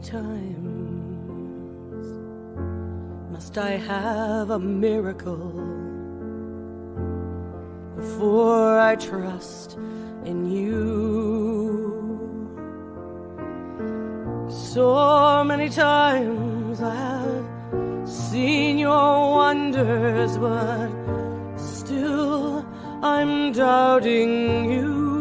times must I have a miracle before I trust in you? So many times I've seen your wonders, but still I'm doubting you.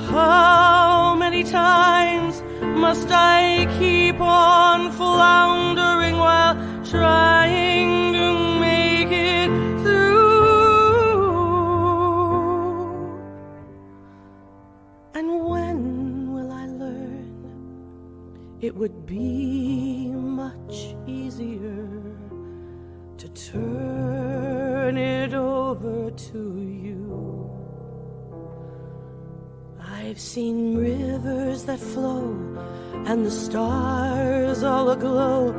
How many times must I keep on floundering while trying to make it through? And when will I learn it would be much easier to turn it over to you? I've seen rivers that flow and the stars all aglow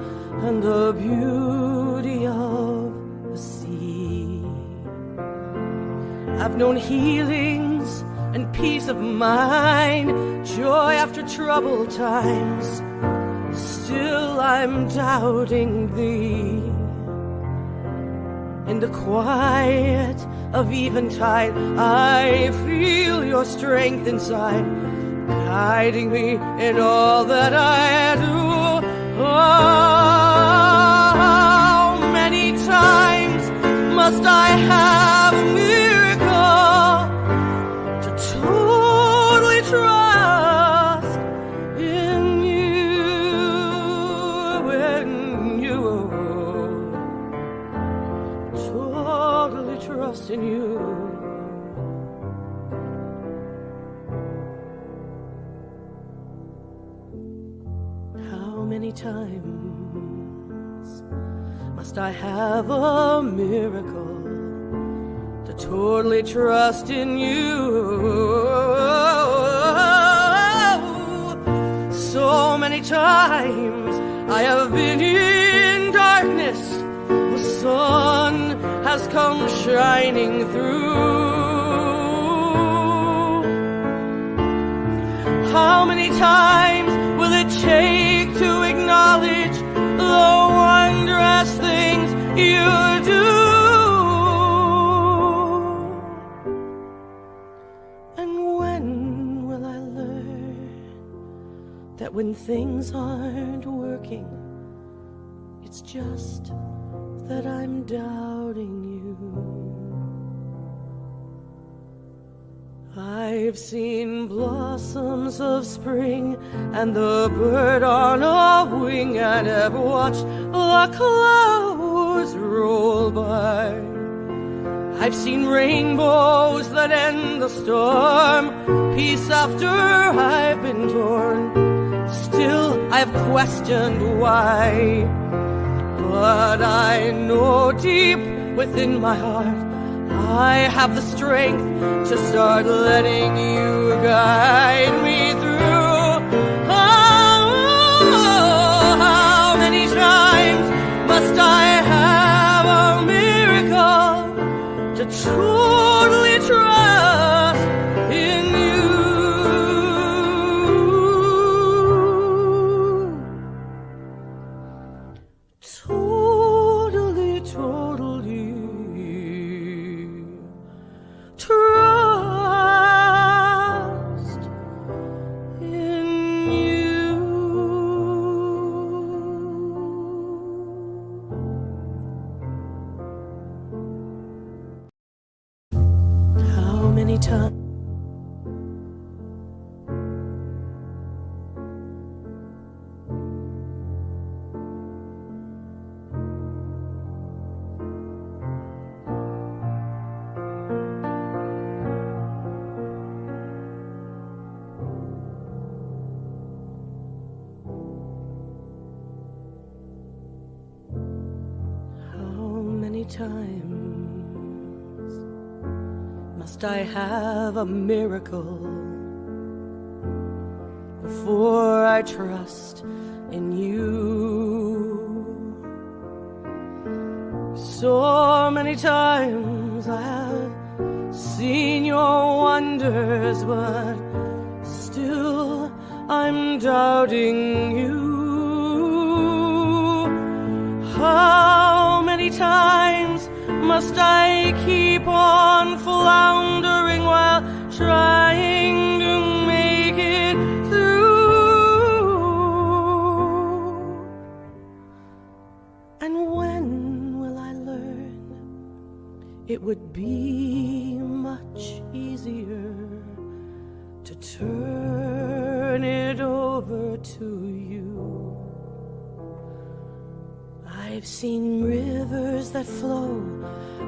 and the beauty of the sea. I've known healings and peace of mind, joy after troubled times. Still I'm doubting thee. In the quiet of eventide, I feel your strength inside, guiding me in all that I do. How many times must I have a miracle to totally trust in you, in you, totally trust in you? How many times must I have a miracle to totally trust in you? So many times I have been in darkness, the sun has come shining through. How many times will it take to acknowledge the wondrous things you do? And when will I learn that when things aren't working, it's just that I'm doubting you? I've seen blossoms of spring and the bird on a wing, and have watched the clouds roll by. I've seen rainbows that end the storm, peace after I've been torn. Still I've questioned why, but I know deep within my heart I have the strength to start letting you guide me through. How many times must I have a miracle to totally trust in you? Totally, totally trust in you. How many times? Times must I have a miracle before I trust in you? So many times I've seen your wonders, but still I'm doubting you. How many times must I keep on floundering while trying to make it through? And when will I learn it would be much easier to turn it over to you? I've seen rivers that flow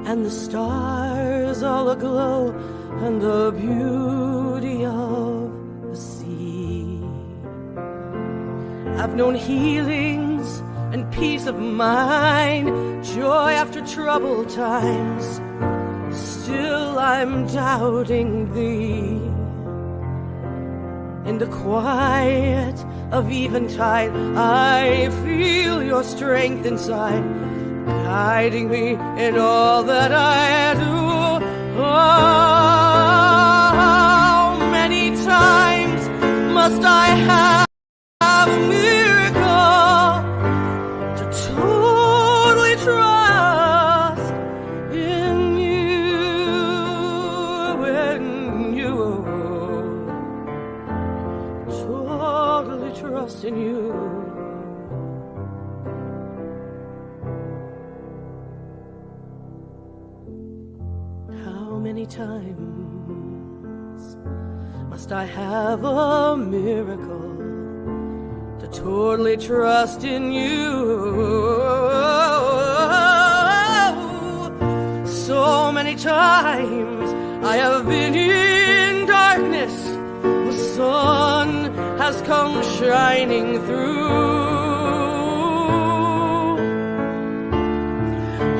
and the stars all aglow and the beauty of the sea. I've known healings and peace of mind, joy after troubled times. Still I'm doubting thee. In the quiet of eventide, I feel your strength inside, guiding me in all that I do. How many times must I have a miracle to totally trust in you? When you totally trust in you. How many times must I have a miracle to totally trust in you? So many times I have been in darkness, the sun has come shining through.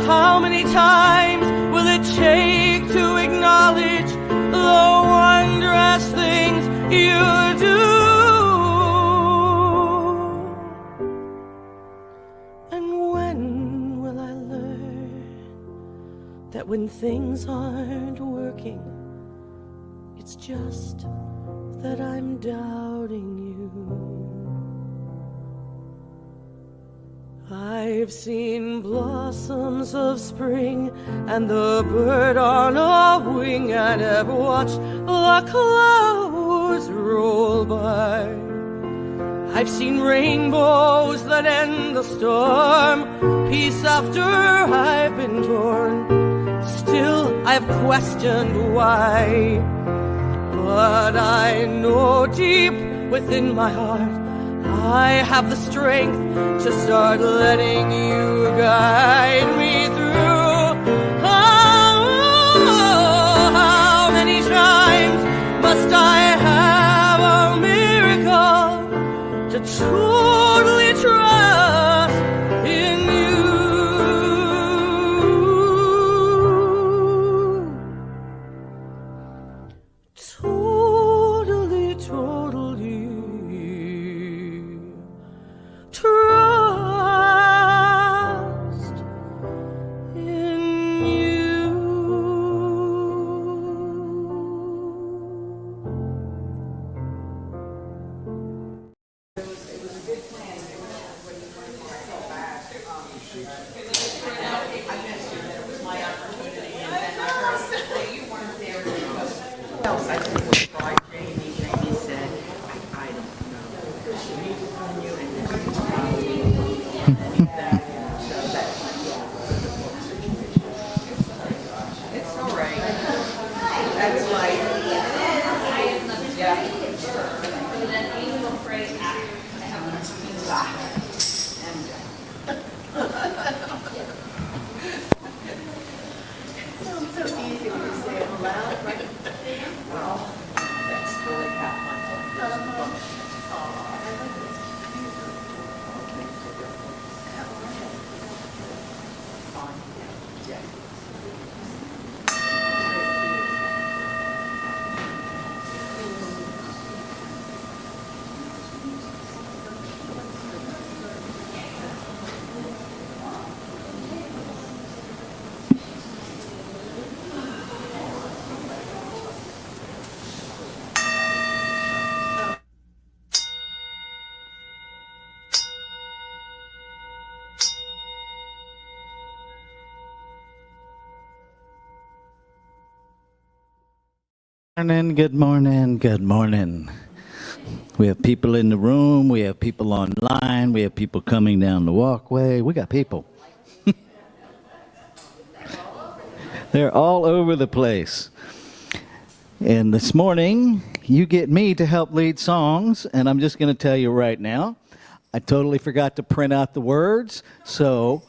How many times will it take to acknowledge the wondrous things you do? And when will I learn that when things aren't working, it's just that I'm doubting you? I've seen blossoms of spring and the bird on a wing, and have watched the clouds roll by. I've seen rainbows that end the storm, peace after I've been torn. Still I've questioned why, but I know deep within my heart I have the strength to start letting you guide me through. How many times must I have a miracle to totally trust in you? Totally trust Morning, good morning, good morning. We have people in the room, we have people online, we have people coming down the walkway. We got people. They're all over the place. And this morning, you get me to help lead songs, and I'm just going to tell you right now, I totally forgot to print out the words, so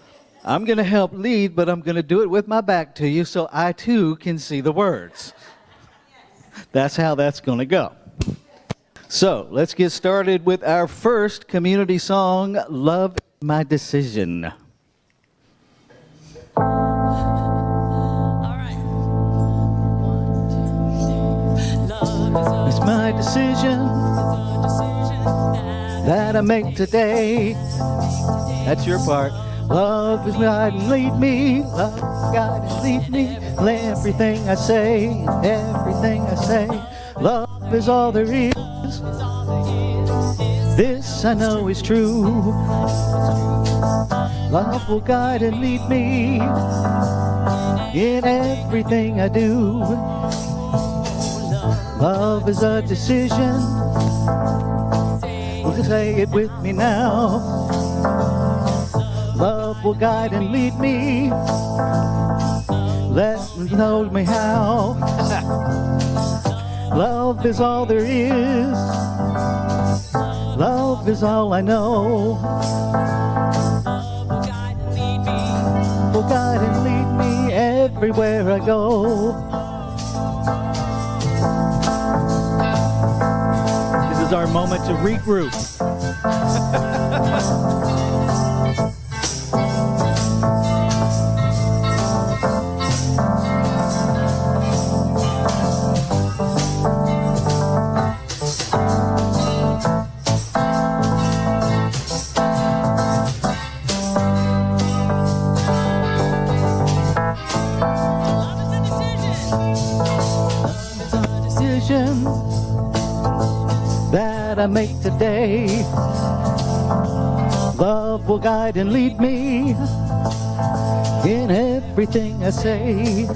I'm going to help lead, but I'm going to do it with my back to you so I too can see the words. That's how that's going to go. So let's get started with our first community song, Love Is My Decision. It's my decision that I make today. That's your part. Love is God and lead me. Love is God and lead me. Everything I say, everything I say. Love is all there is. This I know is true. Love will guide and lead me in everything I do. Love is a decision. Will you say it with me now? Love will guide and lead me. Let me know me how. Love is all there is. Love is all I know. Will guide and lead me everywhere I go. This is our moment to regroup. That I make today. Love will guide and lead me in everything I say.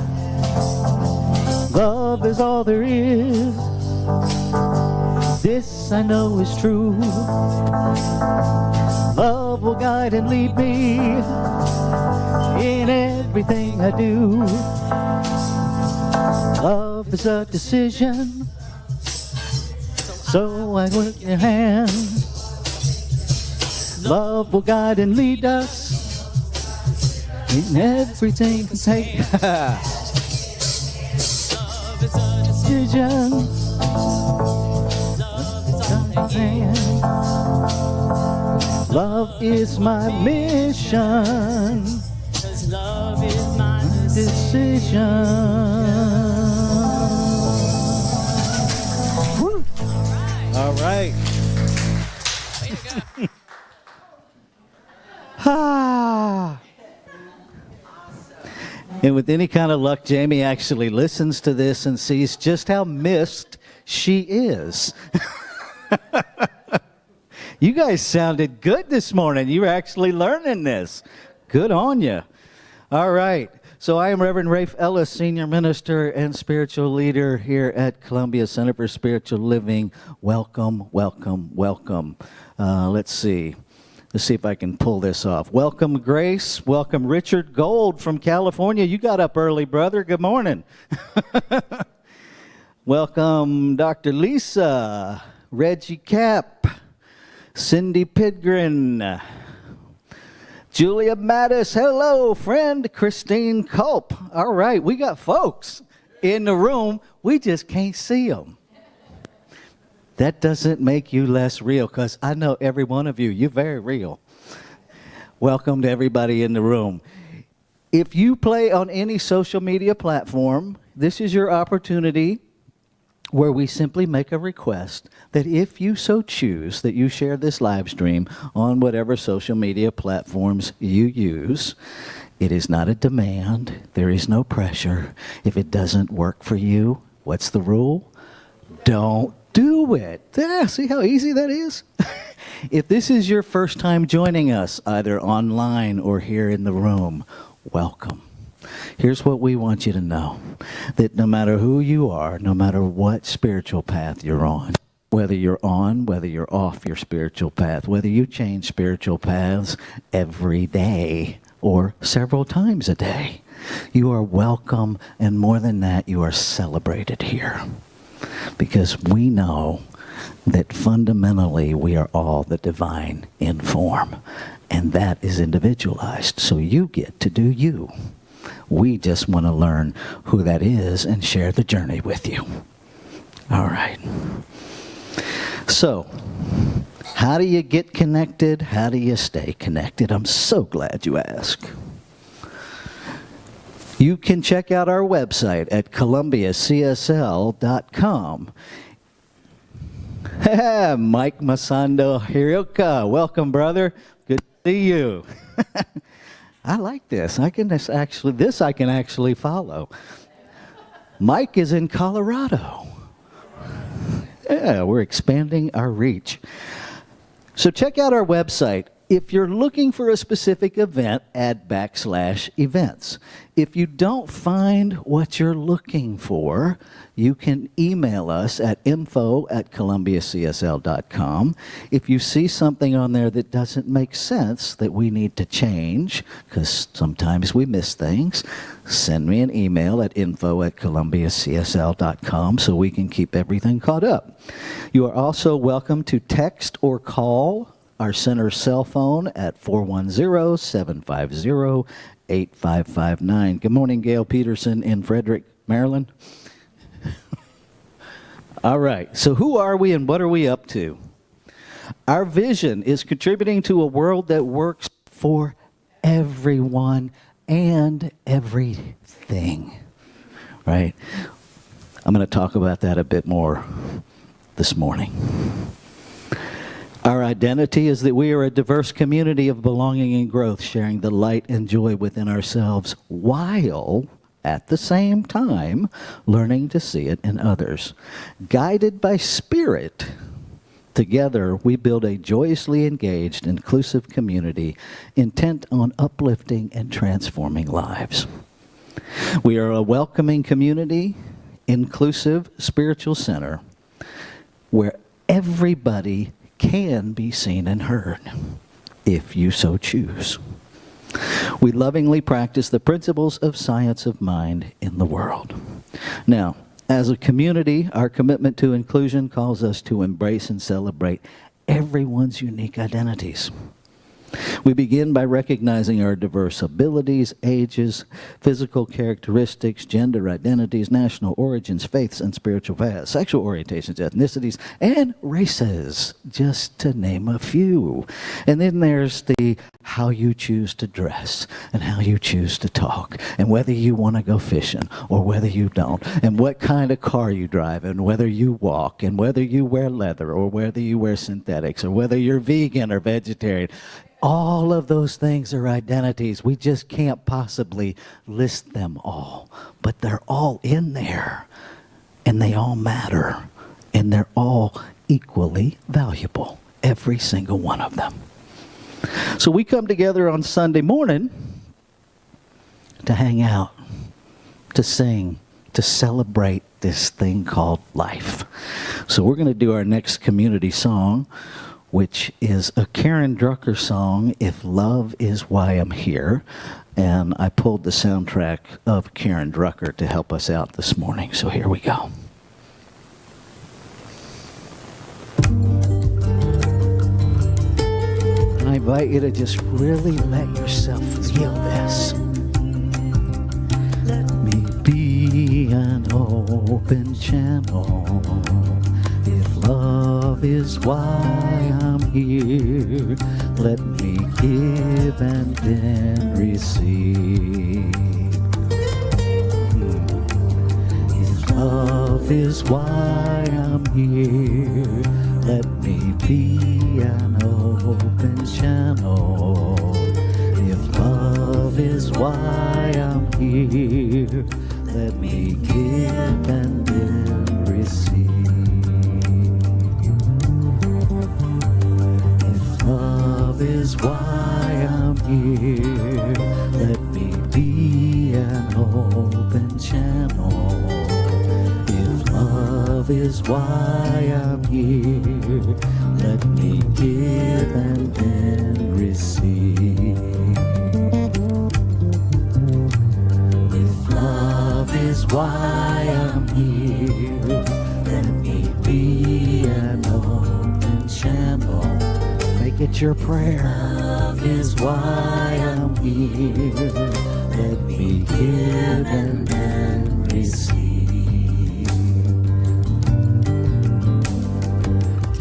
Love is all there is. This I know is true. Love will guide and lead me in everything I do. Love is a decision. So I work your hand. Love will guide and lead us in everything we take. Decision. Love is my mission. Love is my decision. All right. And with any kind of luck, Jamie actually listens to this and sees just how missed she is. You guys sounded good this morning. You were actually learning this. Good on you. All right. So I am Reverend Rafe Ellis, Senior Minister and Spiritual Leader here at Columbia Center for Spiritual Living. Welcome, welcome, welcome. Let's see if I can pull this off. Welcome, Grace. Welcome, Richard Gold from California. You got up early, brother. Good morning. Welcome, Dr. Lisa, Reggie Cap, Cindy Pidgren, Julia Mattis, hello, friend, Christine Culp. All right, we got folks in the room. We just can't see them. That doesn't make you less real, because I know every one of you. You're very real. Welcome to everybody in the room. If you play on any social media platform, this is your opportunity where we simply make a request that if you so choose, that you share this live stream on whatever social media platforms you use. It is not a demand. There is no pressure. If it doesn't work for you, what's the rule? Don't do it. Yeah, see how easy that is? If this is your first time joining us, either online or here in the room, welcome. Here's what we want you to know, that no matter who you are, no matter what spiritual path you're on, whether you're on, whether you're off your spiritual path, whether you change spiritual paths every day or several times a day, you are welcome, and more than that, you are celebrated here. Because we know that fundamentally we are all the divine in form, and that is individualized. So you get to do you. We just want to learn who that is and share the journey with you. All right. So, how do you get connected? How do you stay connected? I'm so glad you asked. You can check out our website at columbiacsl.com. Mike Masando Hiroka, welcome, brother. Good to see you. I like this. I can actually follow. Mike is in Colorado. Yeah, we're expanding our reach. So check out our website. If you're looking for a specific event, add /events. If you don't find what you're looking for, you can email us at info@columbiacsl.com. If you see something on there that doesn't make sense, that we need to change, because sometimes we miss things, send me an email at info@columbiacsl.com so we can keep everything caught up. You are also welcome to text or call our center cell phone at 410-750-8559. Good morning, Gail Peterson in Frederick, Maryland. All right, so who are we and what are we up to? Our vision is contributing to a world that works for everyone and everything, right? I'm going to talk about that a bit more this morning. Our identity is that we are a diverse community of belonging and growth, sharing the light and joy within ourselves while, at the same time, learning to see it in others. Guided by Spirit, together we build a joyously engaged, inclusive community intent on uplifting and transforming lives. We are a welcoming community, inclusive spiritual center where everybody can be seen and heard, if you so choose. We lovingly practice the principles of science of mind in the world. Now, as a community, our commitment to inclusion calls us to embrace and celebrate everyone's unique identities. We begin by recognizing our diverse abilities, ages, physical characteristics, gender identities, national origins, faiths, and spiritual paths, sexual orientations, ethnicities, and races, just to name a few. And then there's the how you choose to dress and how you choose to talk and whether you want to go fishing or whether you don't, and what kind of car you drive and whether you walk and whether you wear leather or whether you wear synthetics or whether you're vegan or vegetarian. All of those things are identities. We just can't possibly list them all, but they're all in there, and they all matter, and they're all equally valuable, every single one of them. So we come together on Sunday morning to hang out, to sing, to celebrate this thing called life. So we're going to do our next community song, which is a Karen Drucker song, If Love Is Why I'm Here. And I pulled the soundtrack of Karen Drucker to help us out this morning. So here we go. And I invite you to just really let yourself feel this. Let me be an open channel. If love is why I'm here, let me give and then receive. If love is why I'm here, let me be an open channel. If love is why I'm here, let me give and then receive. Love is why I'm here. Let me be an is why I'm here. Let me give and then receive. If love is why I'm here, let me be an open channel. Make it your prayer. Love is why I'm here. Let me give and then receive.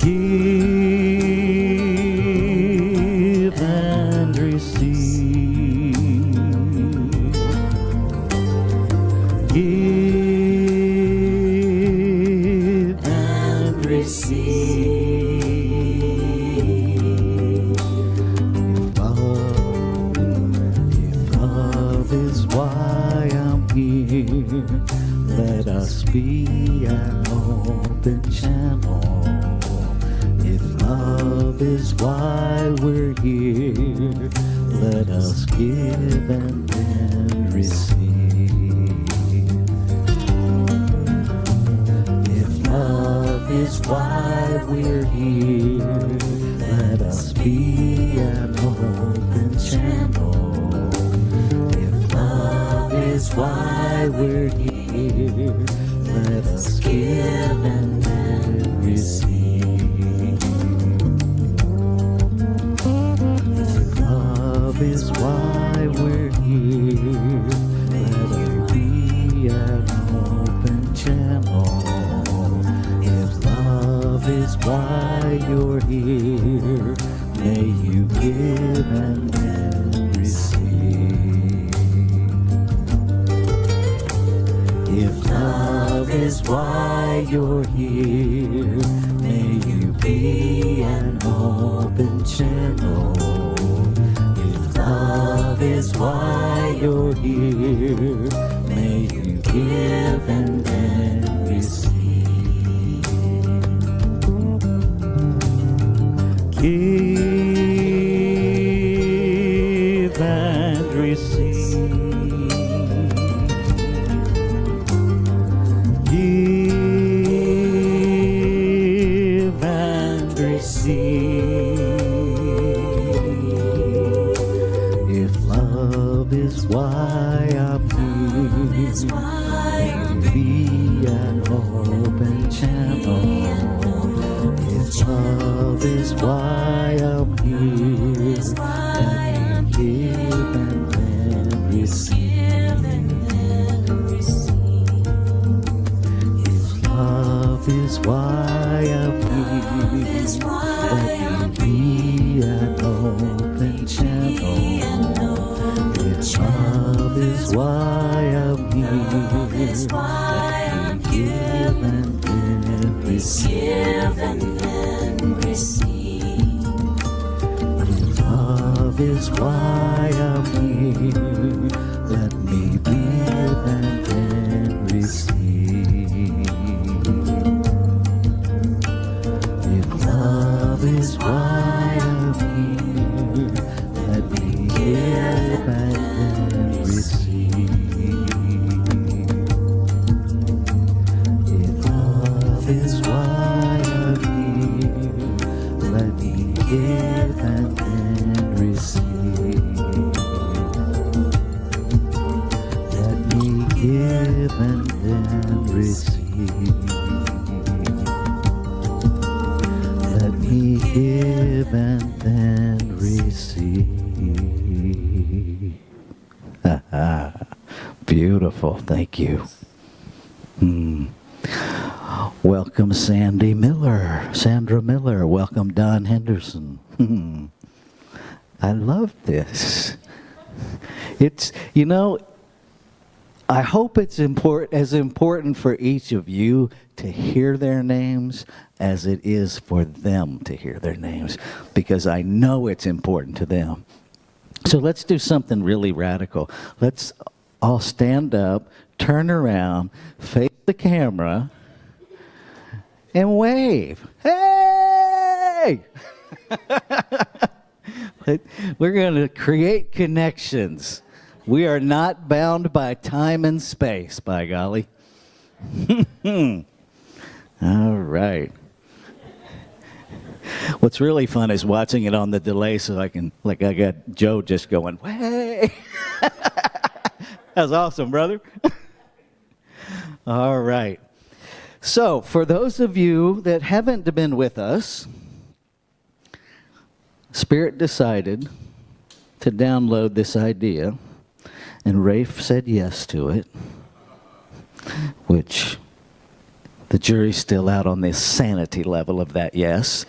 Give and receive. Give and receive. If love is why I'm here, let us be an open channel. If love is why we're here, let us give and then receive. If love is why we're here, let us be an open channel. If love is why we're here, let us give and then receive. Is why we're here. Let it be an open channel. If love is why you're here, may you give and then receive. If love is why you're here, may you be an open channel. Love is why you're here. May you give and then receive. Give and receive. Give and receive. Love is why I'm here. Be an open channel. If love is why I'm here, let me give and then receive. If love is why I'm here, let me be an open channel. Love is why I'm here. Let me give and then receive. Love is why I'm here. Let me give and then receive. If love is why I'm here, let me give and receive. If love is why I'm here, let me give and then receive. Let me give and then receive. Let me give and then receive. Beautiful, thank you. Welcome Sandra Miller. Welcome Don Henderson. I love this. It's, you know, I hope it's as important for each of you to hear their names as it is for them to hear their names, because I know it's important to them. So let's do something really radical. Let's all stand up, turn around, face the camera, and wave. Hey! We're going to create connections. We are not bound by time and space, by golly. All right. What's really fun is watching it on the delay so I got Joe just going, way. That's awesome, brother. All right. So, for those of you that haven't been with us, Spirit decided to download this idea, and Rafe said yes to it, which the jury's still out on the sanity level of that yes.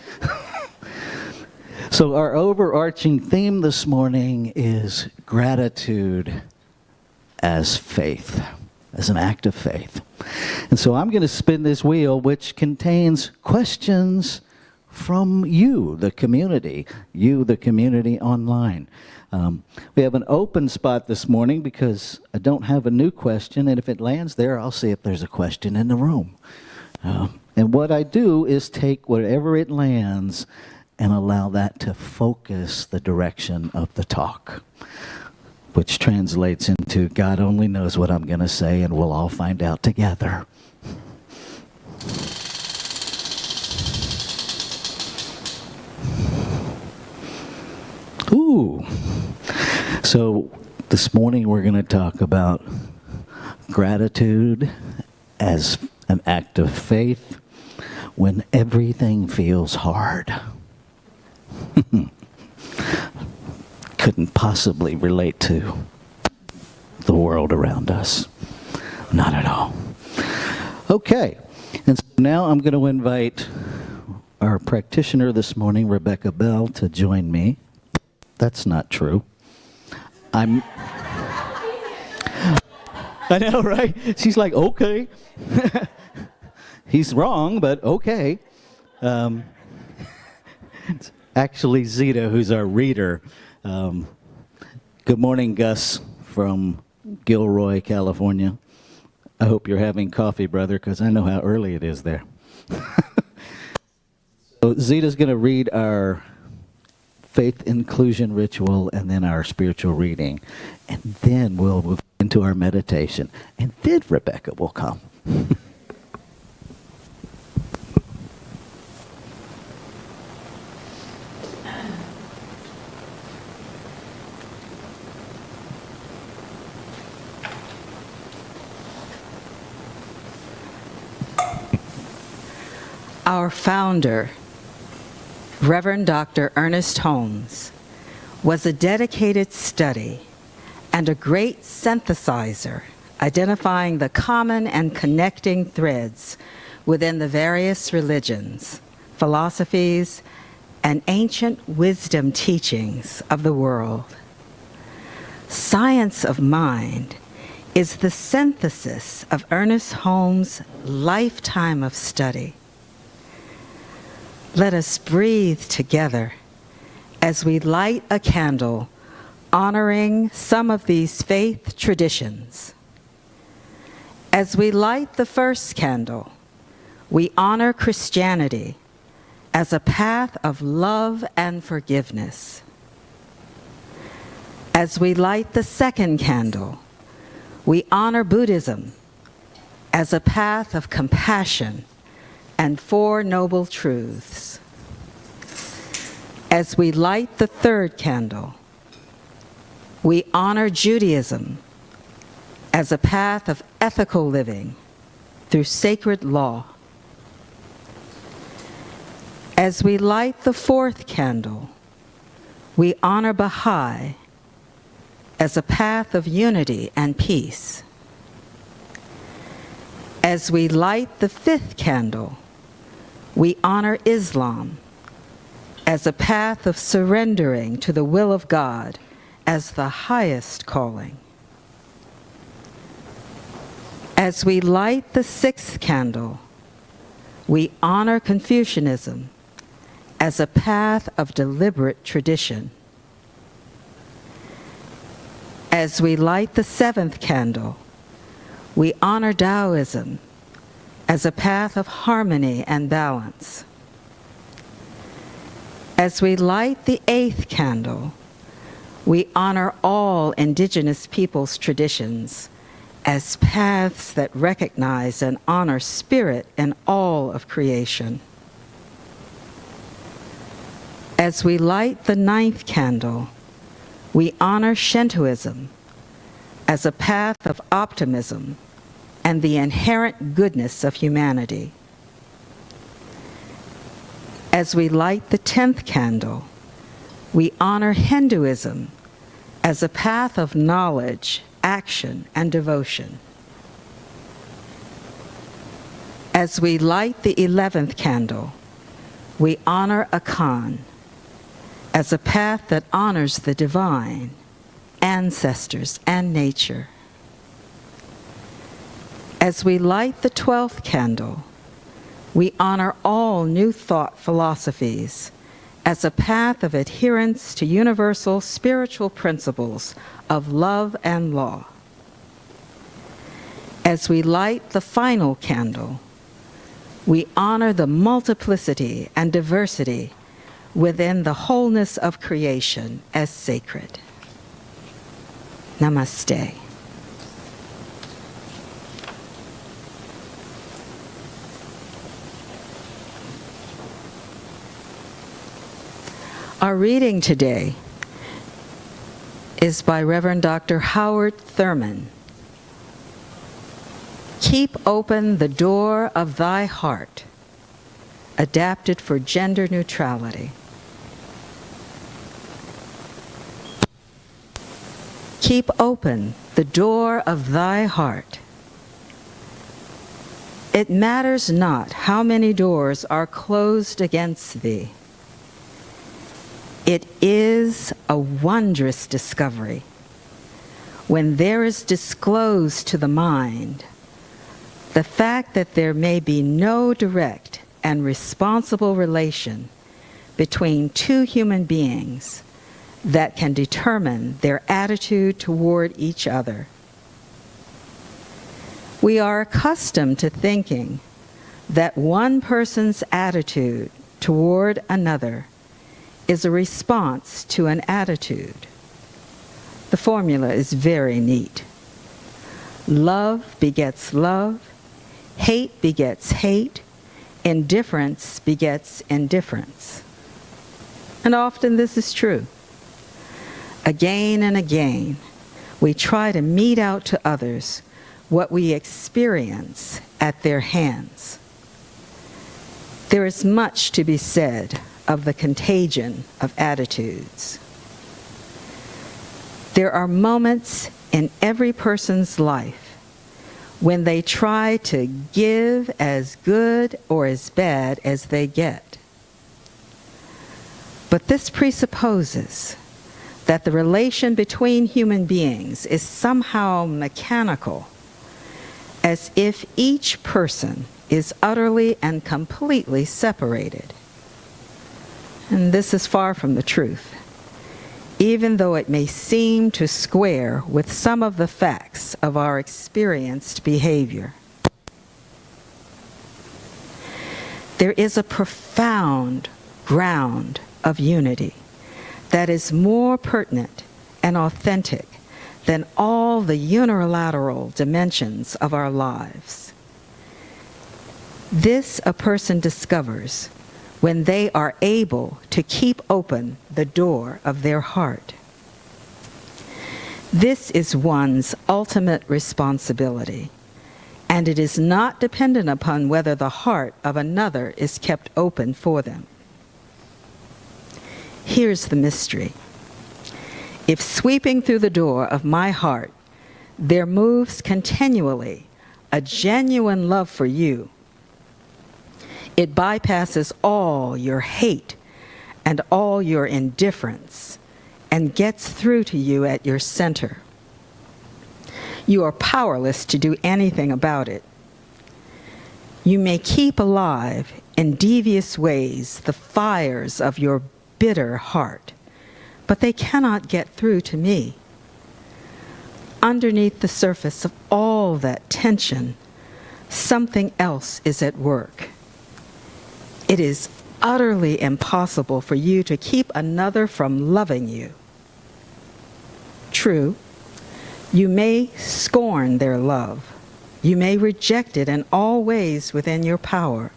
So our overarching theme this morning is gratitude as faith, as an act of faith. And so I'm going to spin this wheel, which contains questions from you, the community online. We have an open spot this morning because I don't have a new question, and if it lands there, I'll see if there's a question in the room. And what I do is take whatever it lands and allow that to focus the direction of the talk, which translates into God only knows what I'm going to say, and we'll all find out together. Ooh. So this morning we're going to talk about gratitude as an act of faith when everything feels hard. Couldn't possibly relate to the world around us. Not at all. Okay. And so now I'm going to invite our practitioner this morning, Rebecca Bell, to join me. That's not true. I know, right? She's like, okay. He's wrong, but okay. It's actually Zita, who's our reader. Good morning, Gus, from Gilroy, California. I hope you're having coffee, brother, because I know how early it is there. So Zita's going to read our faith inclusion ritual and then our spiritual reading. And then we'll move into our meditation. And then Rebecca will come. Our founder, Reverend Dr. Ernest Holmes, was a dedicated study and a great synthesizer, identifying the common and connecting threads within the various religions, philosophies, and ancient wisdom teachings of the world. Science of Mind is the synthesis of Ernest Holmes' lifetime of study. Let us breathe together as we light a candle honoring some of these faith traditions. As we light the first candle, we honor Christianity as a path of love and forgiveness. As we light the second candle, we honor Buddhism as a path of compassion and Four Noble Truths. As we light the third candle, we honor Judaism as a path of ethical living through sacred law. As we light the fourth candle, we honor Baha'i as a path of unity and peace. As we light the fifth candle, we honor Islam as a path of surrendering to the will of God as the highest calling. As we light the sixth candle, we honor Confucianism as a path of deliberate tradition. As we light the seventh candle, we honor Taoism as a path of harmony and balance. As we light the eighth candle, we honor all indigenous peoples' traditions as paths that recognize and honor spirit in all of creation. As we light the 9th candle, we honor Shintoism as a path of optimism and the inherent goodness of humanity. As we light the 10th candle, we honor Hinduism as a path of knowledge, action, and devotion. As we light the 11th candle, we honor Akan as a path that honors the divine, ancestors, and nature. As we light the 12th candle, we honor all New Thought philosophies as a path of adherence to universal spiritual principles of love and law. As we light the final candle, we honor the multiplicity and diversity within the wholeness of creation as sacred. Namaste. Our reading today is by Reverend Dr. Howard Thurman. Keep open the door of thy heart, adapted for gender neutrality. Keep open the door of thy heart. It matters not how many doors are closed against thee. It is a wondrous discovery when there is disclosed to the mind the fact that there may be no direct and responsible relation between two human beings that can determine their attitude toward each other. We are accustomed to thinking that one person's attitude toward another is a response to an attitude. The formula is very neat. Love begets love, hate begets hate, indifference begets indifference. And often this is true. Again and again, we try to mete out to others what we experience at their hands. There is much to be said of the contagion of attitudes. There are moments in every person's life when they try to give as good or as bad as they get. But this presupposes that the relation between human beings is somehow mechanical, as if each person is utterly and completely separated. And this is far from the truth, even though it may seem to square with some of the facts of our experienced behavior. There is a profound ground of unity that is more pertinent and authentic than all the unilateral dimensions of our lives. This a person discovers when they are able to keep open the door of their heart. This is one's ultimate responsibility, and it is not dependent upon whether the heart of another is kept open for them. Here's the mystery. If sweeping through the door of my heart, there moves continually a genuine love for you, it bypasses all your hate and all your indifference and gets through to you at your center. You are powerless to do anything about it. You may keep alive in devious ways the fires of your bitter heart, but they cannot get through to me. Underneath the surface of all that tension, something else is at work. It is utterly impossible for you to keep another from loving you. True, You may scorn their love. You may reject it in all ways within your power.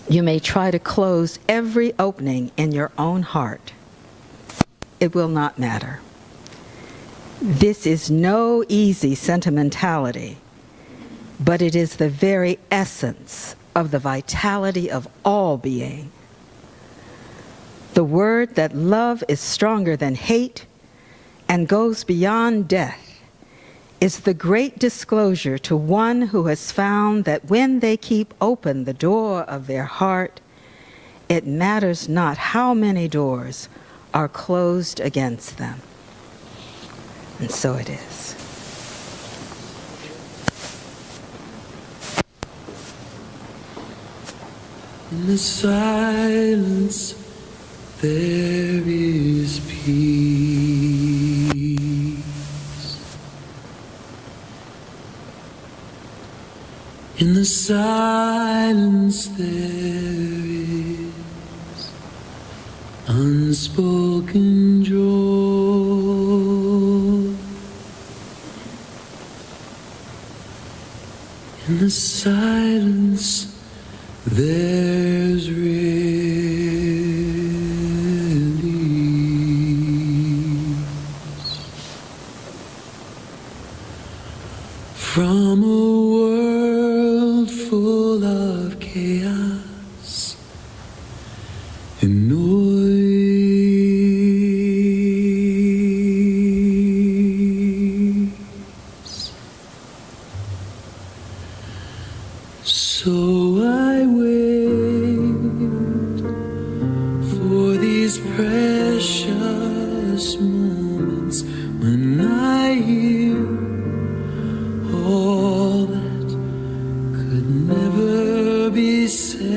You may try to close every opening in your own heart. It will not matter. This is no easy sentimentality, but it is the very essence of the vitality of all being. The word that love is stronger than hate and goes beyond death is the great disclosure to one who has found that when they keep open the door of their heart, it matters not how many doors are closed against them. And so it is. In the silence, there is peace. In the silence, there is unspoken joy. In the silence, there's release from a world full of chaos and noise. So I wait for these precious moments when I hear all that could never be said.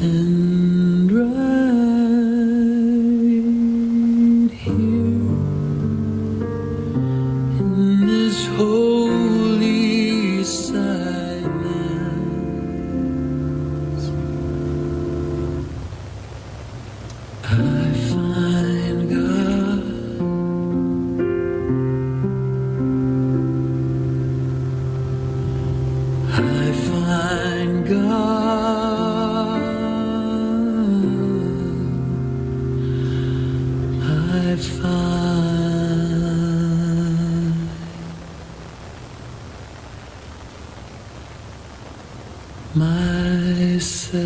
And right here in this holy silence, I find God. I find God. I find myself.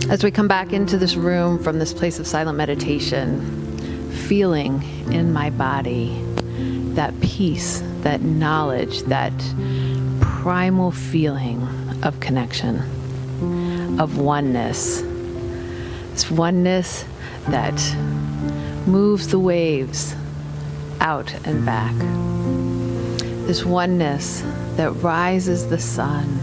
As we come back into this room from this place of silent meditation, feeling in my body that peace, that knowledge, that primal feeling of connection, of oneness. This oneness that moves the waves out and back. This oneness that rises the sun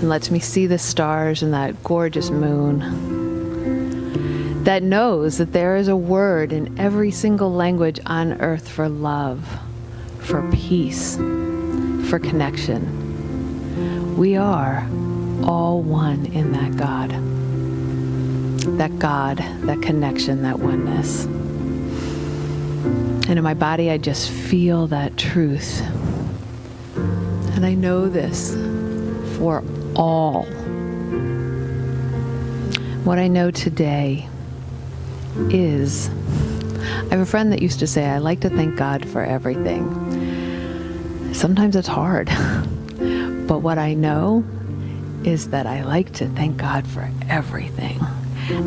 and lets me see the stars and that gorgeous moon. That knows that there is a word in every single language on earth for love, for peace, for connection. We are all one in that God, that connection, that oneness. And in my body, I just feel that truth. And I know this for all. What I know today is, I have a friend that used to say, I like to thank God for everything. Sometimes it's hard. But what I know is that I like to thank God for everything.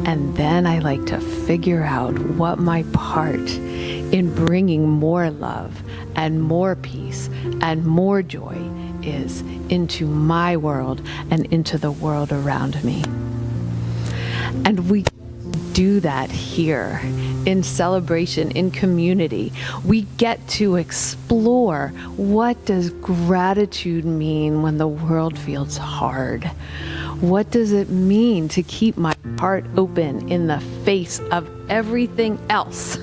And then I like to figure out what my part in bringing more love and more peace and more joy is into my world and into the world around me. And we do that here in celebration, in community. We get to explore, what does gratitude mean when the world feels hard? What does it mean to keep my heart open in the face of everything else?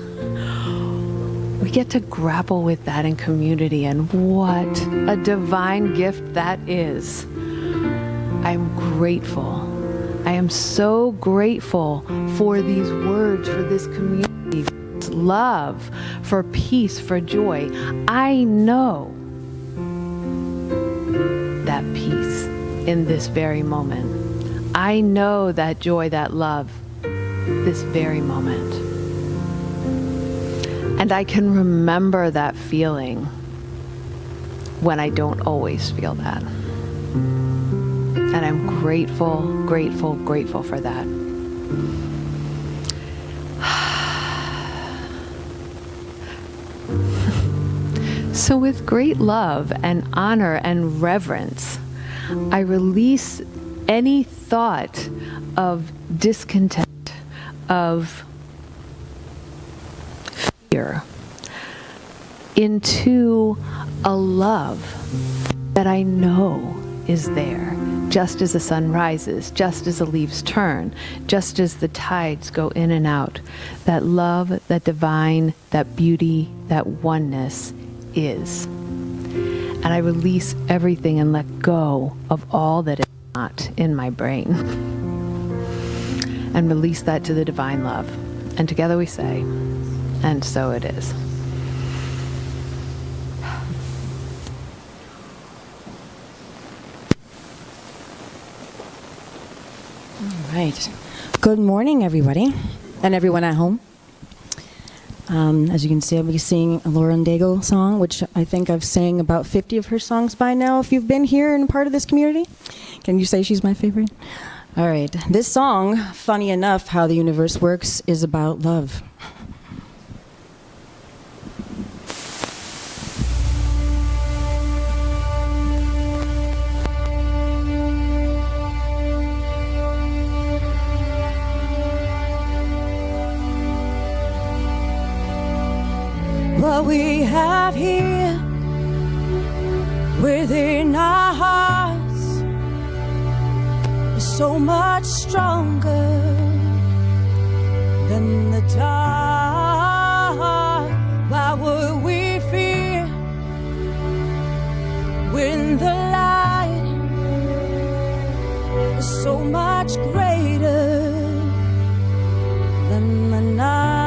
We get to grapple with that in community, and what a divine gift that is. I'm grateful. I am so grateful for these words, for this community, for this love, for peace, for joy. I know that peace in this very moment. I know that joy, that love, this very moment. And I can remember that feeling when I don't always feel that. And I'm grateful, grateful, grateful for that. So with great love and honor and reverence, I release any thought of discontent, of fear, into a love that I know is there, just as the sun rises, just as the leaves turn, just as the tides go in and out. That love, that divine, that beauty, that oneness is. And I release everything and let go of all that is not in my brain. And release that to the divine love. And together we say, and so it is. All right. Good morning, everybody, and everyone at home. As you can see, I'll be singing a Lauren Daigle song, which I think I've sang about 50 of her songs by now. If you've been here and part of this community, can you say she's my favorite? All right. This song, funny enough, how the universe works, is about love. What we have here within our hearts is so much stronger than the dark. Why would we fear when the light is so much greater than the night?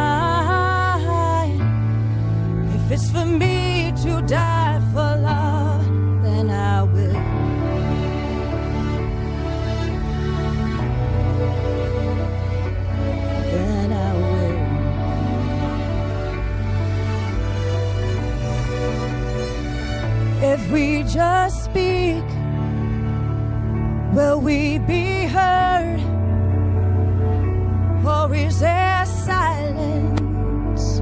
If it's for me to die for love, then I will. Then I will. If we just speak, will we be heard? Or is there silence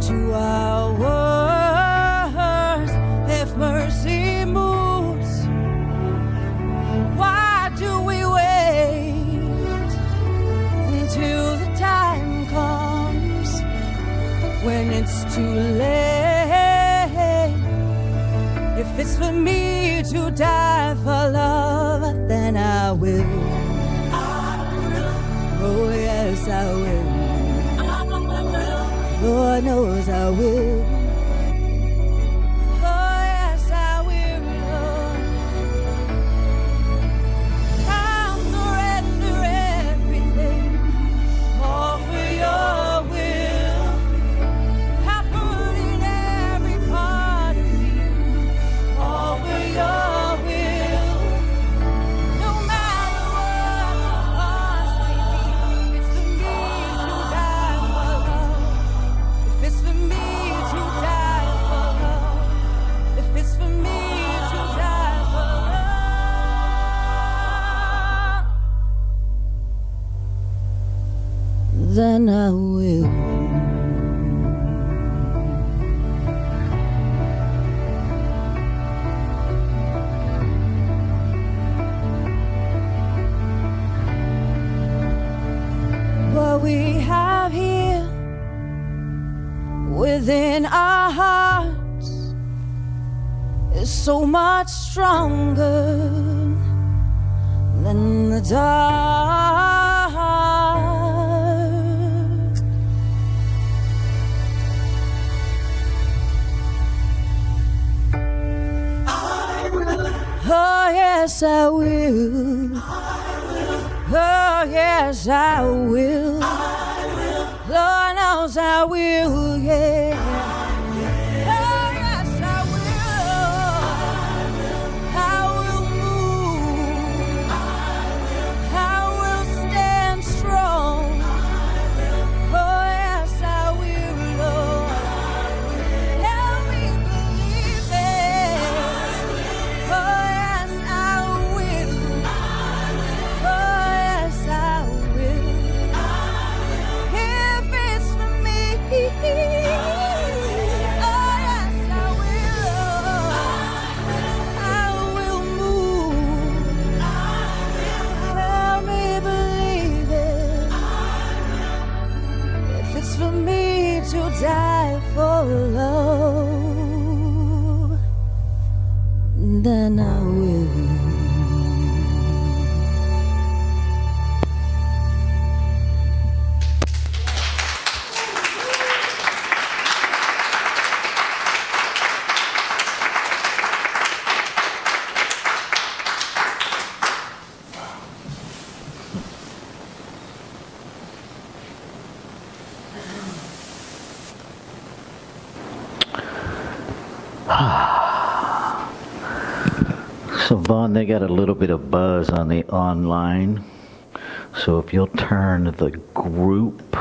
to our words? If mercy moves, why do we wait until the time comes when it's too late? If it's for me to die for love, then I will. Oh yes, I will. Lord knows I will. Oh yes, I will. then I will. What we have here within our hearts is so much stronger than the dark. Oh yes, I will. Oh yes, I will. Lord knows I will, yeah. Oh yes, I will. I will move. I will stand strong. Oh yes, I will, Lord. Help me believe it. Oh yes, I will. Oh yes, I will. If it's for me, oh yes, I will. I will move. Help me believe it. If it's for me to die for love, then I will. So Vaughn, they got a little bit of buzz on the online. So if you'll turn the group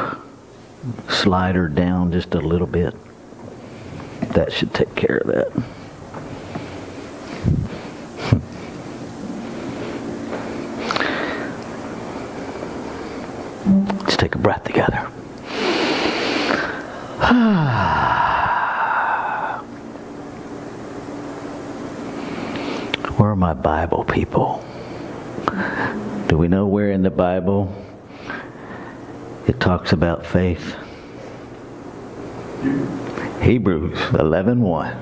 slider down just a little bit, that should take care of that. Let's take a breath together. Where are my Bible people? Do we know where in the Bible it talks about faith? Hebrews 11:1.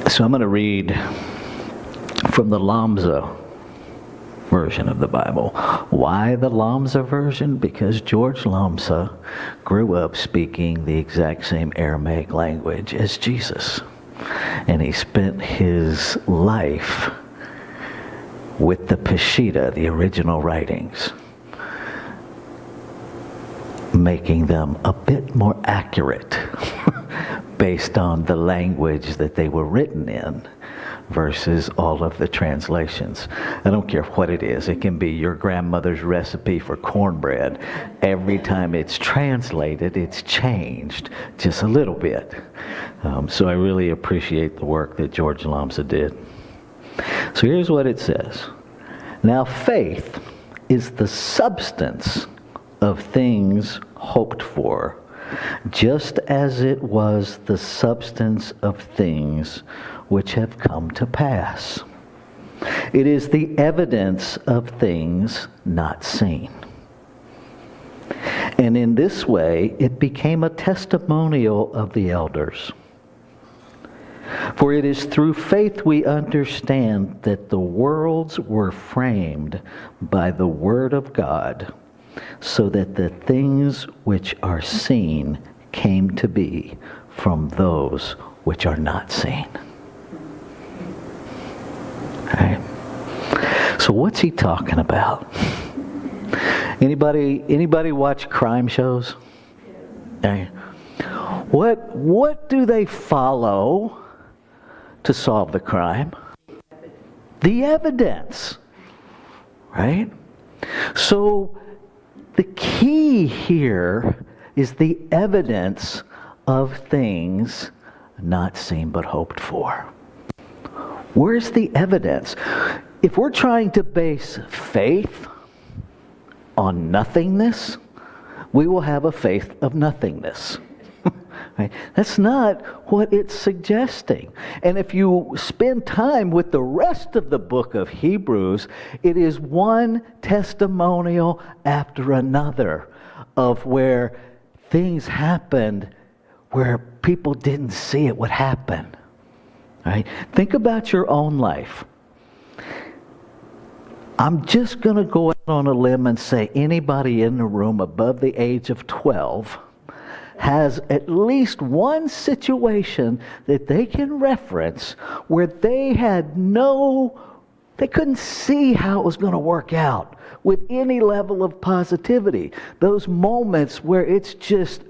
So I'm going to read from the Lamsa version of the Bible. Why the Lamsa version? Because George Lamsa grew up speaking the exact same Aramaic language as Jesus. And he spent his life with the Peshitta, the original writings, making them a bit more accurate based on the language that they were written in versus all of the translations. I don't care what it is. It can be your grandmother's recipe for cornbread. Every time it's translated, it's changed just a little bit. So I really appreciate the work that George Lamsa did. So here's what it says. Now faith is the substance of things hoped for, just as it was the substance of things which have come to pass. It is the evidence of things not seen. And in this way, it became a testimonial of the elders. For it is through faith we understand that the worlds were framed by the word of God, so that the things which are seen came to be from those which are not seen. Okay. So what's he talking about? Anybody watch crime shows? Okay. What do they follow to solve the crime? The evidence. Right? So the key here is the evidence of things not seen but hoped for. Where's the evidence? If we're trying to base faith on nothingness, we will have a faith of nothingness. Right? That's not what it's suggesting. And if you spend time with the rest of the book of Hebrews, it is one testimonial after another of where things happened where people didn't see it would happen. Right? Think about your own life. I'm just going to go out on a limb and say anybody in the room above the age of 12 has at least one situation that they can reference where they couldn't see how it was going to work out with any level of positivity. Those moments where it's just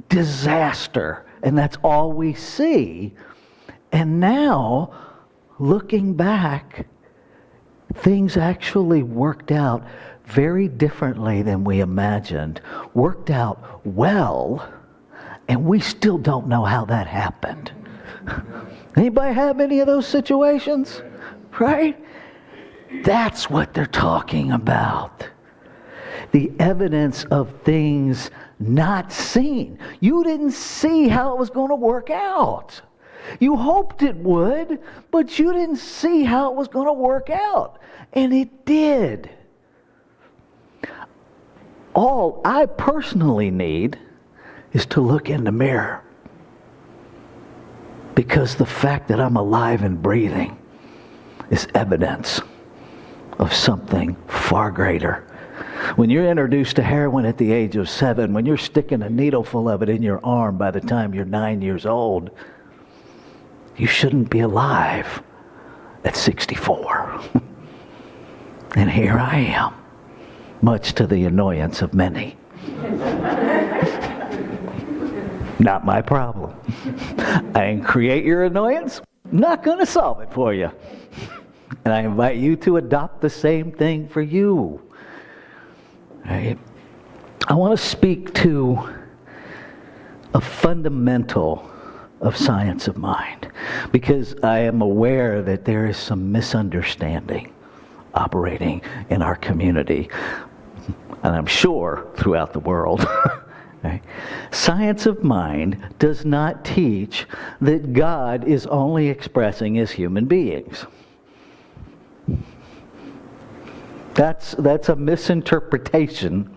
disaster and that's all we see. And now, looking back, things actually worked out very differently than we imagined, worked out well, and we still don't know how that happened. Anybody have any of those situations? Right? That's what they're talking about. The evidence of things not seen. You didn't see how it was going to work out. You hoped it would, but you didn't see how it was going to work out. And it did. All I personally need is to look in the mirror. Because the fact that I'm alive and breathing is evidence of something far greater. When you're introduced to heroin at the age of 7, when you're sticking a needle full of it in your arm by the time you're 9 years old, you shouldn't be alive at 64. And here I am, much to the annoyance of many. Not my problem. I can create your annoyance, not going to solve it for you. And I invite you to adopt the same thing for you. Right? I want to speak to a fundamental of science of mind, because I am aware that there is some misunderstanding operating in our community, and I'm sure throughout the world. Right? Science of mind does not teach that God is only expressing as human beings. That's a misinterpretation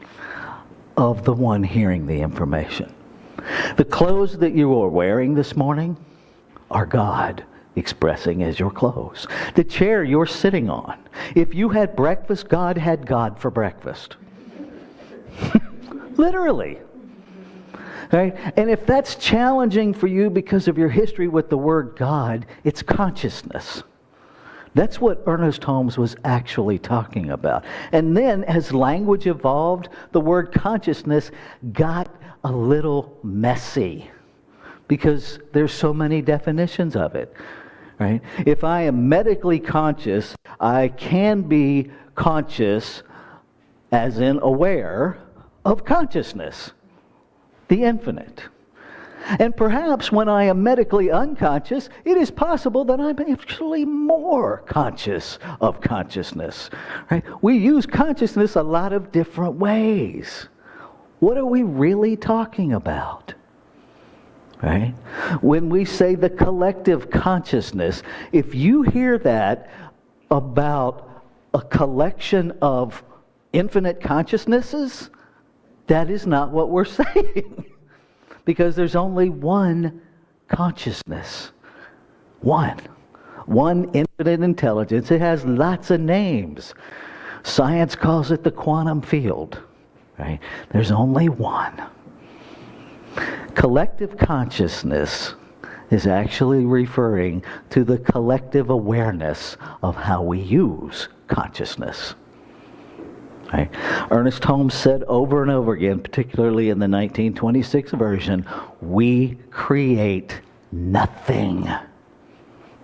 of the one hearing the information. The clothes that you are wearing this morning are God expressing as your clothes. The chair you're sitting on. If you had breakfast, God had God for breakfast. Literally. Right? And if that's challenging for you because of your history with the word God, it's consciousness. That's what Ernest Holmes was actually talking about. And then as language evolved, the word consciousness got a little messy because there's so many definitions of it. Right? If I am medically conscious, I can be conscious, as in aware, of consciousness, the infinite. And perhaps when I am medically unconscious, it is possible that I'm actually more conscious of consciousness. Right? We use consciousness a lot of different ways. What are we really talking about? Right? When we say the collective consciousness, if you hear that about a collection of infinite consciousnesses, that is not what we're saying. Because there's only one consciousness. One infinite intelligence. It has lots of names. Science calls it the quantum field. Right? There's only one. Collective consciousness is actually referring to the collective awareness of how we use consciousness. Right? Ernest Holmes said over and over again, particularly in the 1926 version, we create nothing.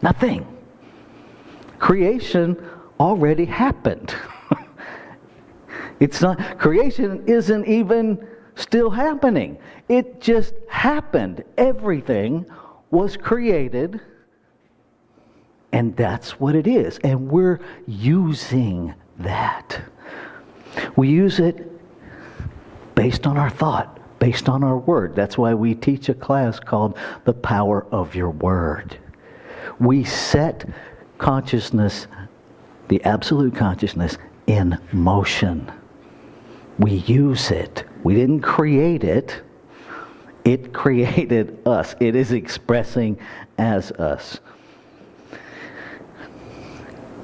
Nothing. Creation already happened. Creation isn't even still happening. It just happened. Everything was created, and that's what it is. And we're using that. We use it based on our thought, based on our word. That's why we teach a class called The Power of Your Word. We set consciousness, the absolute consciousness, in motion. We use it. We didn't create it. It created us. It is expressing as us.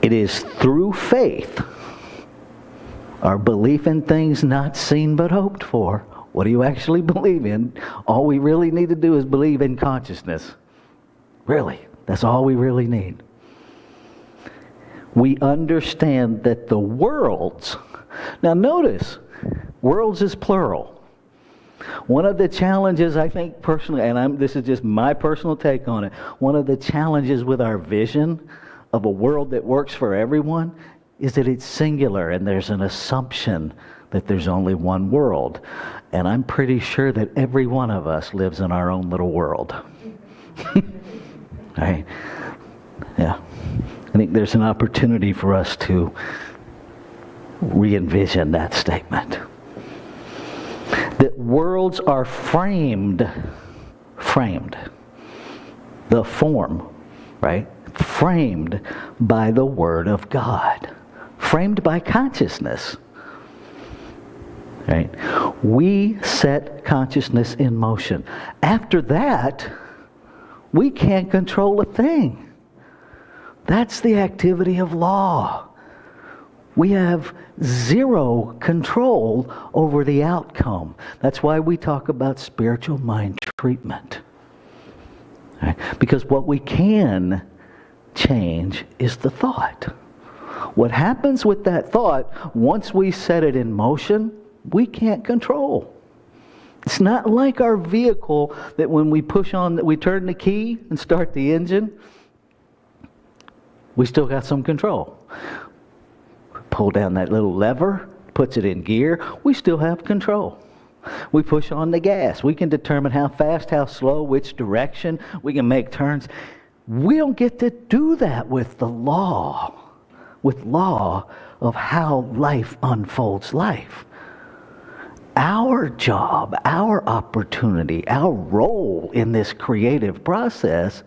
It is through faith, our belief in things not seen but hoped for. What do you actually believe in? All we really need to do is believe in consciousness. Really, that's all we really need. We understand that the worlds, now notice, worlds is plural. One of the challenges, I think personally, and this is just my personal take on it, one of the challenges with our vision of a world that works for everyone is that it's singular and there's an assumption that there's only one world. And I'm pretty sure that every one of us lives in our own little world. Right? Yeah. I think there's an opportunity for us to re-envision that statement. That worlds are framed, the form, right? Framed by the Word of God. Framed by consciousness. Right? We set consciousness in motion. After that, we can't control a thing. That's the activity of law. We have zero control over the outcome. That's why we talk about spiritual mind treatment. Right? Because what we can change is the thought. What happens with that thought, once we set it in motion, we can't control. It's not like our vehicle that when we push on, that we turn the key and start the engine, we still got some control. Pull down that little lever, puts it in gear, we still have control. We push on the gas. We can determine how fast, how slow, which direction. We can make turns. We don't get to do that with the law. With law of how life unfolds life. Our job, our opportunity, our role in this creative process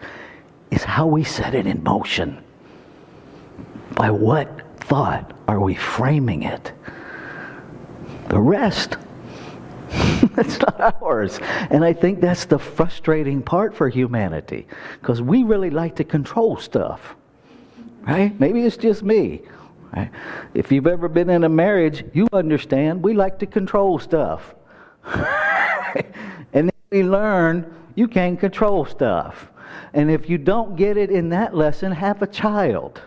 is how we set it in motion. By what thought are we framing it? The rest, it's not ours. And I think that's the frustrating part for humanity, because we really like to control stuff. Right? Maybe it's just me. Right? If you've ever been in a marriage, you understand we like to control stuff. And then we learn you can't control stuff. And if you don't get it in that lesson, have a child.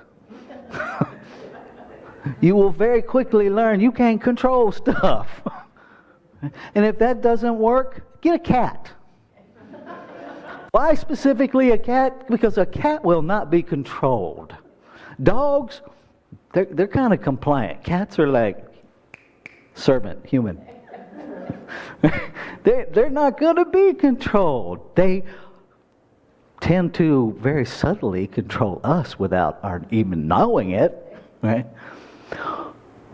You will very quickly learn you can't control stuff. And if that doesn't work, get a cat. Why specifically a cat? Because a cat will not be controlled. Dogs, they're kind of compliant. Cats are like servant, human. They're not going to be controlled. They tend to very subtly control us without our even knowing it. Right?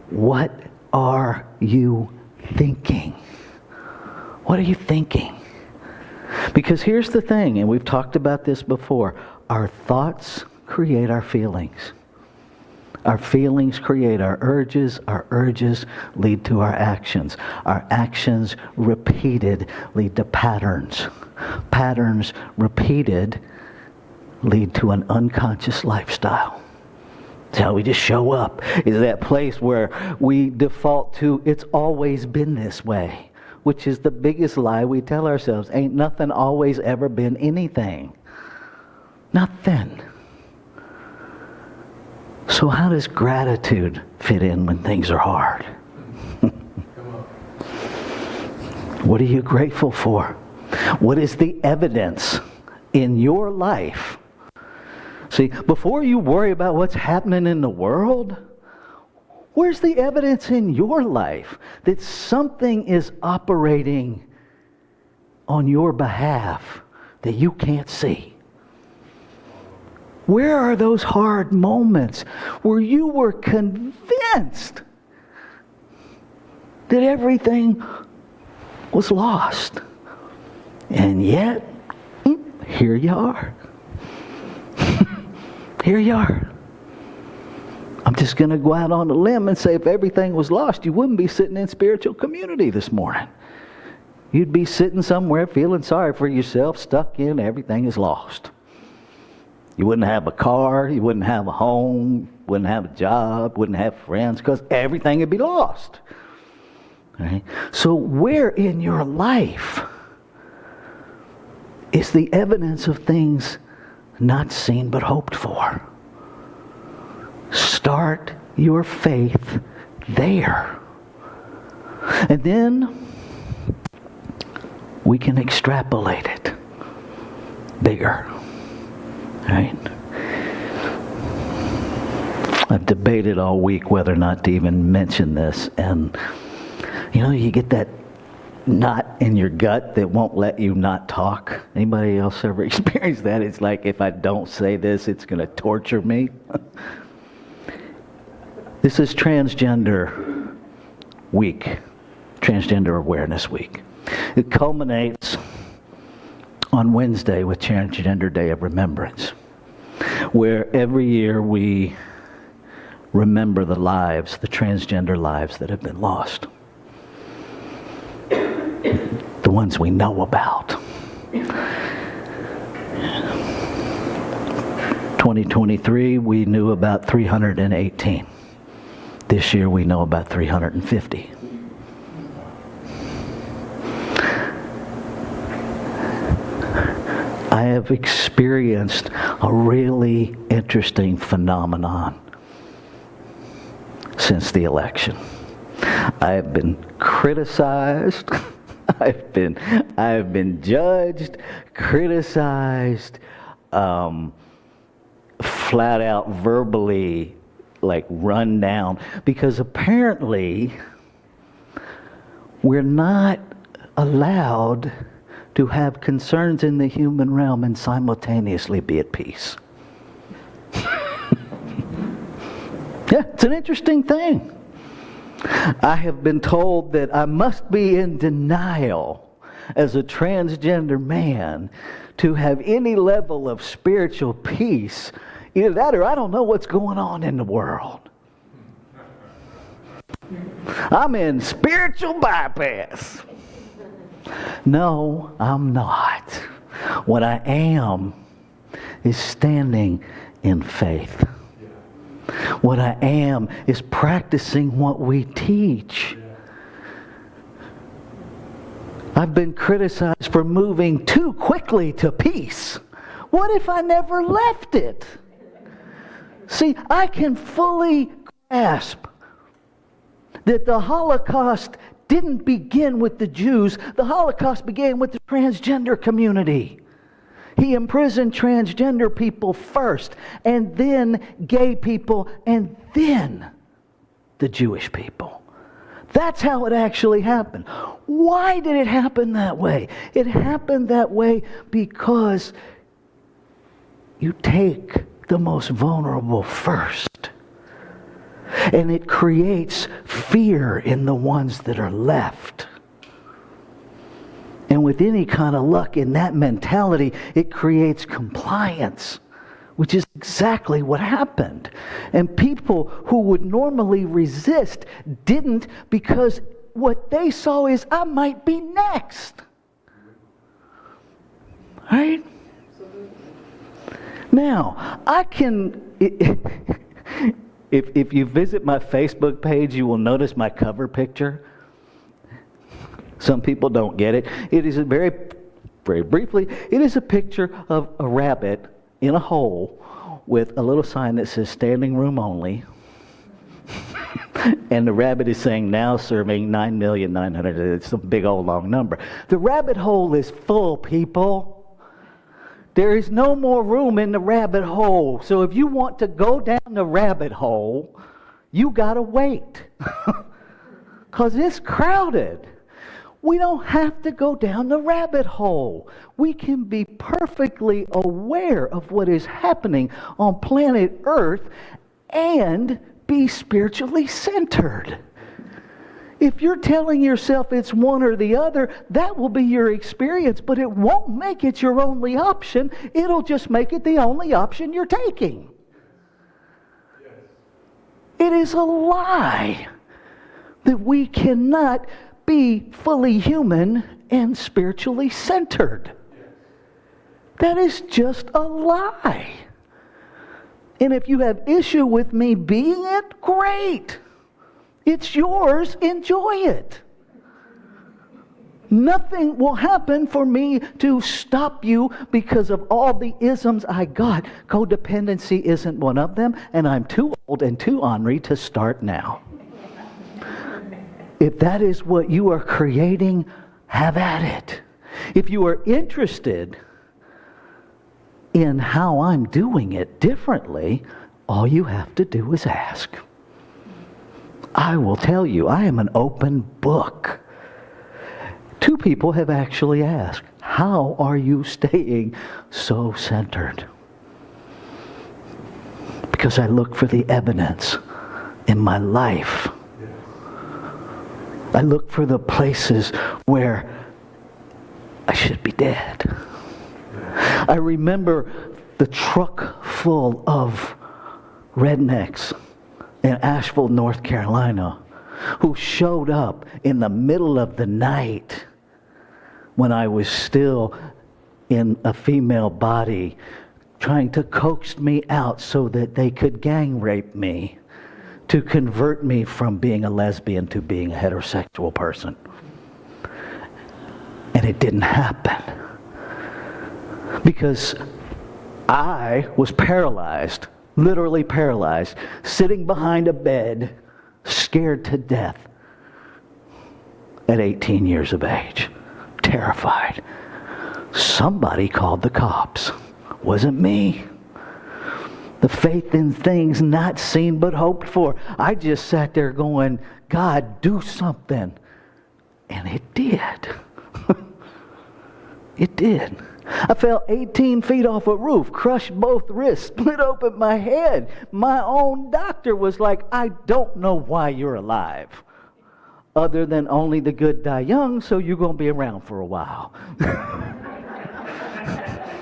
What are you thinking? What are you thinking? Because here's the thing, and we've talked about this before. Our thoughts create our feelings. Our feelings create our urges lead to our actions. Our actions repeated lead to patterns. Patterns repeated lead to an unconscious lifestyle. It's how we just show up. Is that place where we default to, it's always been this way, which is the biggest lie we tell ourselves. Ain't nothing always ever been anything. Nothing. So how does gratitude fit in when things are hard? What are you grateful for? What is the evidence in your life? See, before you worry about what's happening in the world, where's the evidence in your life that something is operating on your behalf that you can't see? Where are those hard moments where you were convinced that everything was lost. And yet, here you are. Here you are. I'm just going to go out on a limb and say if everything was lost, you wouldn't be sitting in spiritual community this morning. You'd be sitting somewhere feeling sorry for yourself, stuck in everything is lost. You wouldn't have a car, you wouldn't have a home, wouldn't have a job, wouldn't have friends, because everything would be lost. Right? So where in your life is the evidence of things not seen but hoped for? Start your faith there. And then we can extrapolate it bigger. Right? I've debated all week whether or not to even mention this, and you get that knot in your gut that won't let you not talk. Anybody else ever experienced that? It's like, if I don't say this, it's going to torture me. This is Transgender Week, Transgender Awareness Week. It culminates on Wednesday with Transgender Day of Remembrance, where every year we remember the transgender lives that have been lost. The ones we know about. 2023, we knew about 318. This year we know about 350. I have experienced a really interesting phenomenon since the election. I have been criticized. I've been judged, criticized, flat out verbally run down, because apparently we're not allowed to have concerns in the human realm and simultaneously be at peace. Yeah, it's an interesting thing. I have been told that I must be in denial as a transgender man to have any level of spiritual peace. Either that or I don't know what's going on in the world. I'm in spiritual bypass. No, I'm not. What I am is standing in faith. What I am is practicing what we teach. I've been criticized for moving too quickly to peace. What if I never left it? See, I can fully grasp that the Holocaust didn't begin with the Jews. The Holocaust began with the transgender community. He imprisoned transgender people first, and then gay people, and then the Jewish people. That's how it actually happened. Why did it happen that way? It happened that way because you take the most vulnerable first. And it creates fear in the ones that are left. And with any kind of luck in that mentality, it creates compliance, which is exactly what happened. And people who would normally resist didn't, because what they saw is, I might be next. Right? Now, I can... If you visit my Facebook page, you will notice my cover picture. Some people don't get it. It is very briefly, it is a picture of a rabbit in a hole with a little sign that says standing room only. And the rabbit is saying now serving 9,900,000. It's a big old long number. The rabbit hole is full, people. There is no more room in the rabbit hole. So if you want to go down the rabbit hole, you gotta wait. Because it's crowded. We don't have to go down the rabbit hole. We can be perfectly aware of what is happening on planet Earth and be spiritually centered. If you're telling yourself it's one or the other, that will be your experience, but it won't make it your only option. It'll just make it the only option you're taking. It is a lie that we cannot be fully human and spiritually centered. That is just a lie. And if you have issue with me being it, great. It's yours. Enjoy it. Nothing will happen for me to stop you because of all the isms I got. Codependency isn't one of them, and I'm too old and too ornery to start now. If that is what you are creating, have at it. If you are interested in how I'm doing it differently, all you have to do is ask. I will tell you, I am an open book. 2 people have actually asked, how are you staying so centered? Because I look for the evidence in my life. I look for the places where I should be dead. I remember the truck full of rednecks in Asheville, North Carolina, who showed up in the middle of the night when I was still in a female body, trying to coax me out so that they could gang rape me, to convert me from being a lesbian to being a heterosexual person. And it didn't happen. Because I was paralyzed, literally paralyzed, sitting behind a bed, scared to death at 18 years of age, terrified. Somebody called the cops. Wasn't me. The faith in things not seen but hoped for. I just sat there going, God, do something. And it did. It did. I fell 18 feet off a roof, crushed both wrists, split open my head. My own doctor was like, I don't know why you're alive. Other than only the good die young, so you're going to be around for a while.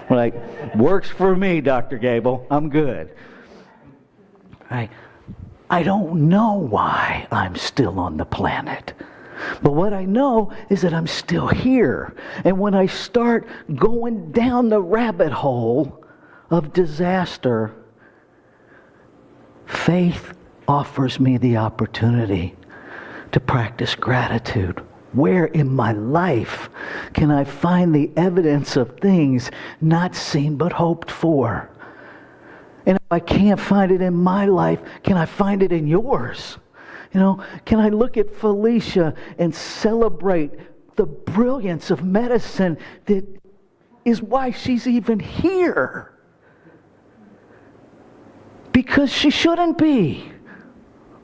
Like, works for me, Dr. Gable. I'm good. Right? I don't know why I'm still on the planet. But what I know is that I'm still here. And when I start going down the rabbit hole of disaster, faith offers me the opportunity to practice gratitude. Where in my life can I find the evidence of things not seen but hoped for? And if I can't find it in my life, can I find it in yours? You know, can I look at Felicia and celebrate the brilliance of medicine that is why she's even here? Because she shouldn't be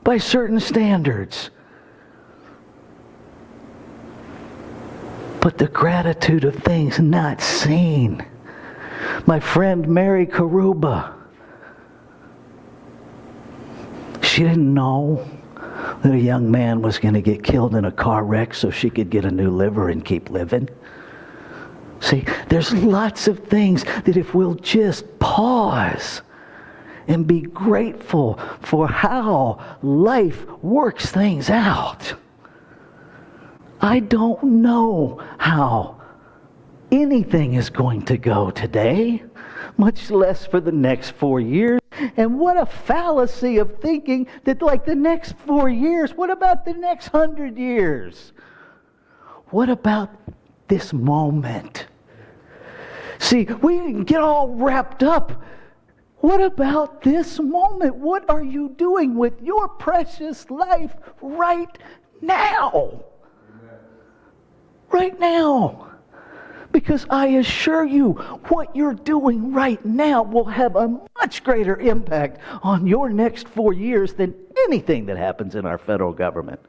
by certain standards. But the gratitude of things not seen. My friend Mary Karuba, she didn't know that a young man was going to get killed in a car wreck so she could get a new liver and keep living. See, there's lots of things that if we'll just pause and be grateful for how life works things out. I don't know how anything is going to go today, much less for the next 4 years. And what a fallacy of thinking that like the next 4 years, what about the next 100 years? What about this moment? See, we can get all wrapped up. What about this moment? What are you doing with your precious life right now? Right now. Because I assure you, what you're doing right now will have a much greater impact on your next 4 years than anything that happens in our federal government.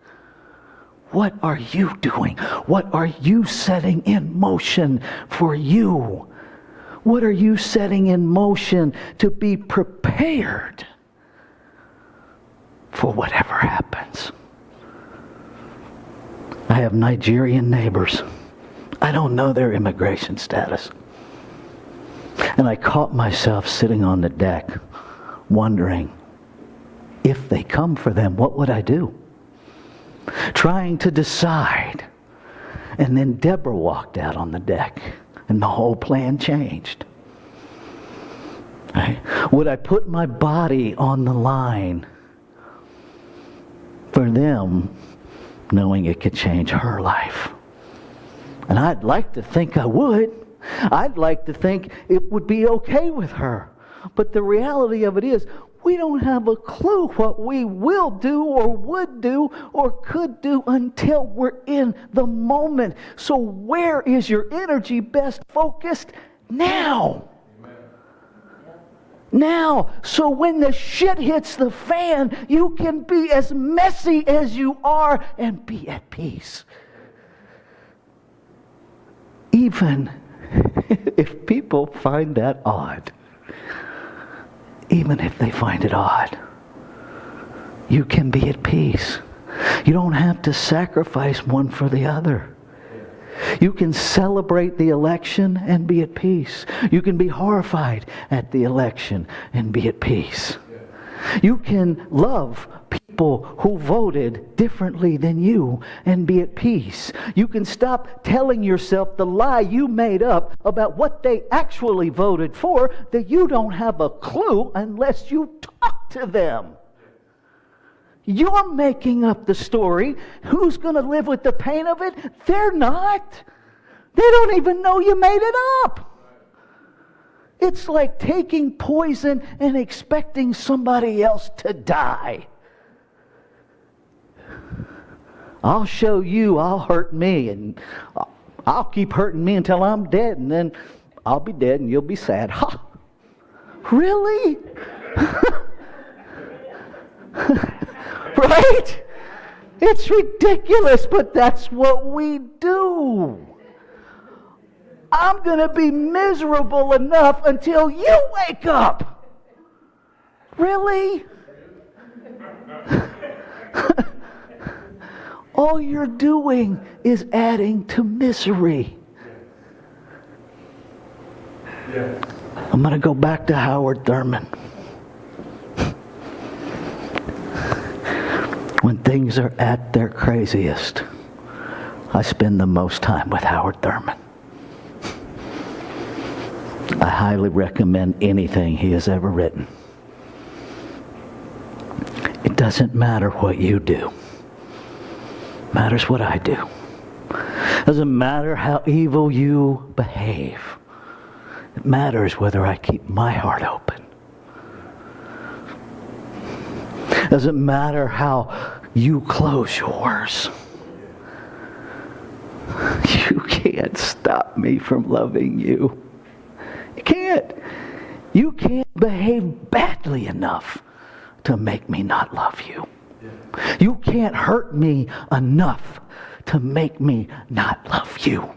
What are you doing? What are you setting in motion for you? What are you setting in motion to be prepared for whatever happens? I have Nigerian neighbors. I don't know their immigration status. And I caught myself sitting on the deck wondering, if they come for them, what would I do? Trying to decide. And then Deborah walked out on the deck and the whole plan changed. Right? Would I put my body on the line for them, knowing it could change her life? And I'd like to think I would. I'd like to think it would be okay with her. But the reality of it is, we don't have a clue what we will do or would do or could do until we're in the moment. So where is your energy best focused? Now. Now. So when the shit hits the fan, you can be as messy as you are and be at peace. Even if people find that odd. Even if they find it odd, you can be at peace. You don't have to sacrifice one for the other. You can celebrate the election and be at peace. You can be horrified at the election and be at peace. You can love people who voted differently than you and be at peace. You can stop telling yourself the lie you made up about what they actually voted for, that you don't have a clue unless you talk to them. You're making up the story. Who's going to live with the pain of it? They're not. They don't even know you made it up. It's like taking poison and expecting somebody else to die. I'll show you, I'll hurt me, and I'll keep hurting me until I'm dead, and then I'll be dead and you'll be sad. Ha! Really? Right? It's ridiculous, but that's what we do. I'm going to be miserable enough until you wake up. Really? All you're doing is adding to misery. I'm going to go back to Howard Thurman. When things are at their craziest, I spend the most time with Howard Thurman. I highly recommend anything he has ever written. It doesn't matter what you do. It matters what I do. It doesn't matter how evil you behave. It matters whether I keep my heart open. It doesn't matter how you close yours. You can't stop me from loving you. You can't. You can't behave badly enough to make me not love you. You can't hurt me enough to make me not love you.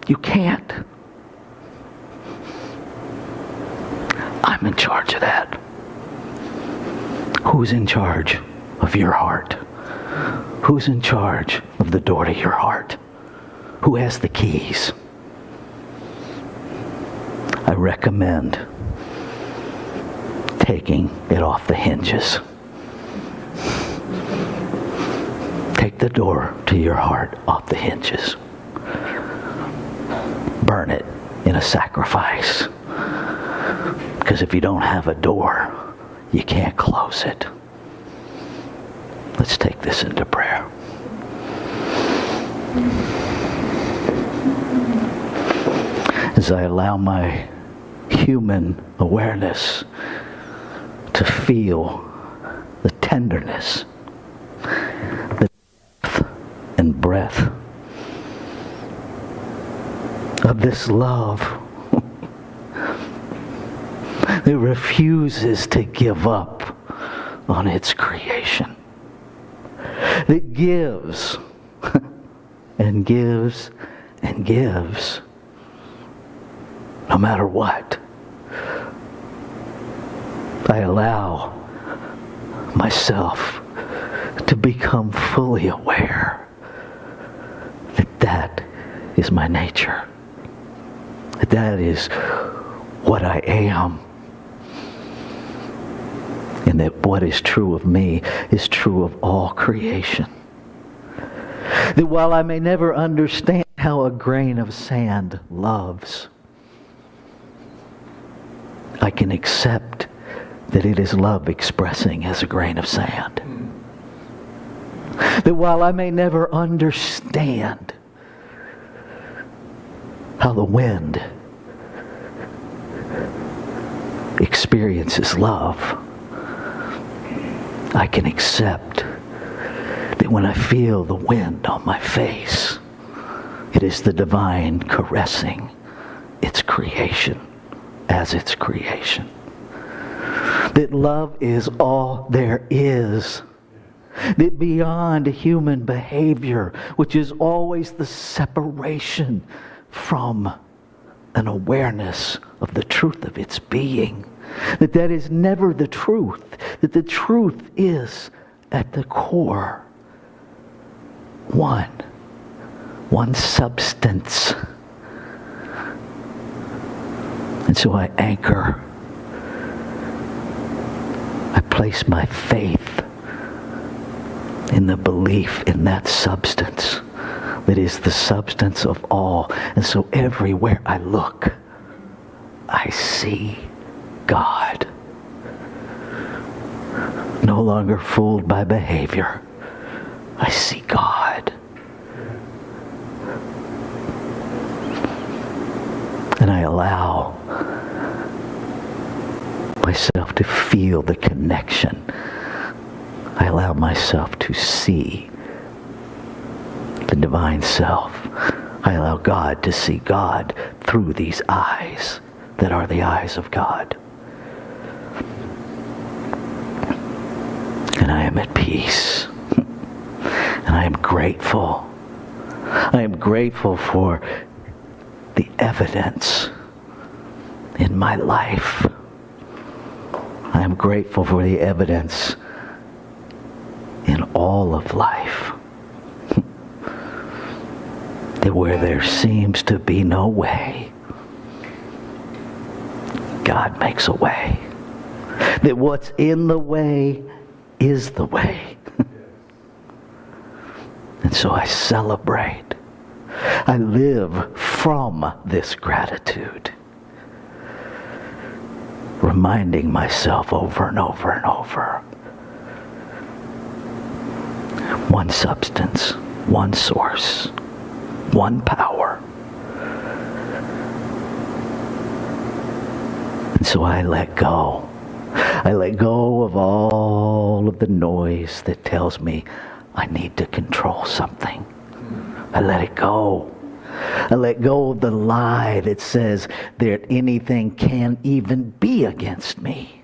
You can't. I'm in charge of that. Who's in charge of your heart? Who's in charge of the door to your heart? Who has the keys? I recommend taking it off the hinges. Take the door to your heart off the hinges. Burn it in a sacrifice. Because if you don't have a door, you can't close it. Let's take this into prayer. As I allow my human awareness to feel the tenderness, the depth and breadth of this love that refuses to give up on its creation, that gives and gives and gives no matter what. I allow myself to become fully aware that is my nature. That is what I am. And that what is true of me is true of all creation. That while I may never understand how a grain of sand loves, I can accept that it is love expressing as a grain of sand. That while I may never understand how the wind experiences love, I can accept that when I feel the wind on my face, it is the divine caressing its creation as its creation. That love is all there is. That beyond human behavior, which is always the separation from an awareness of the truth of its being, that is never the truth, that the truth is at the core one substance. And so I anchor, I place my faith in the belief in that substance that is the substance of all. And so everywhere I look, I see God. No longer fooled by behavior, I see God. And I allow myself to feel the connection. I allow myself to see the divine self. I allow God to see God through these eyes that are the eyes of God. And I am at peace. And I am grateful. I am grateful for the evidence in my life. I am grateful for the evidence in all of life. That where there seems to be no way, God makes a way. That what's in the way is the way. And so I celebrate. I live from this gratitude, reminding myself over and over and over. One substance, one source, one power. And so I let go. I let go of all of the noise that tells me I need to control something. I let it go. I let go of the lie that says that anything can even be against me.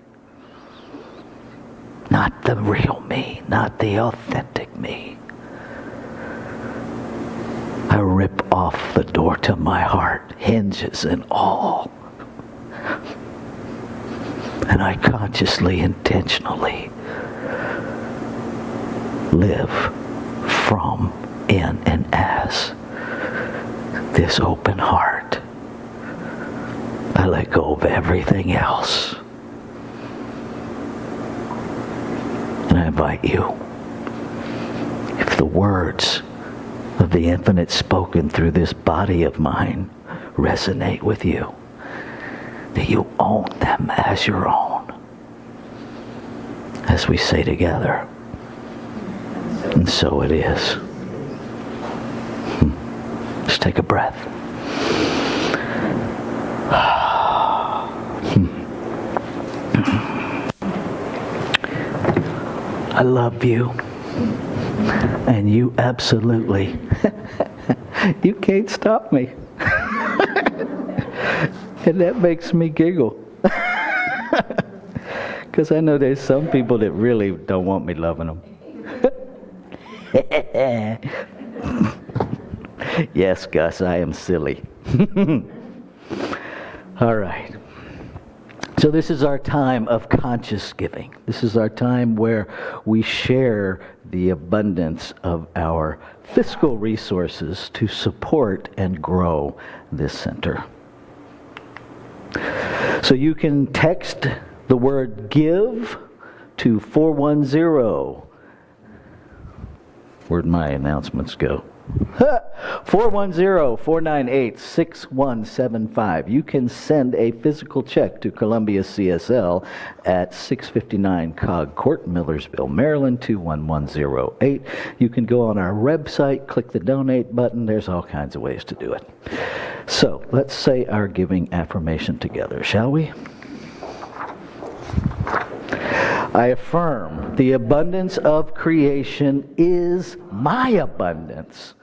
Not the real me, not the authentic me. I rip off the door to my heart, hinges and all. And I consciously, intentionally live from, in, and as this open heart. I let go of everything else. And I invite you, if the words of the infinite spoken through this body of mine resonate with you, that you own them as your own. As we say together, and so it is. Just take a breath. I love you. And you absolutely, you can't stop me. And that makes me giggle. Because I know there's some people that really don't want me loving them. Yes, Gus, I am silly. All right. So this is our time of conscious giving. This is our time where we share the abundance of our fiscal resources to support and grow this center. So you can text the word give to 410. Where'd my announcements go? 410-498-6175. You can send a physical check to Columbia CSL at 659 Cog Court, Millersville, Maryland, 21108. You can go on our website, click the donate button. There's all kinds of ways to do it. So let's say our giving affirmation together, shall we? I affirm the abundance of creation is my abundance.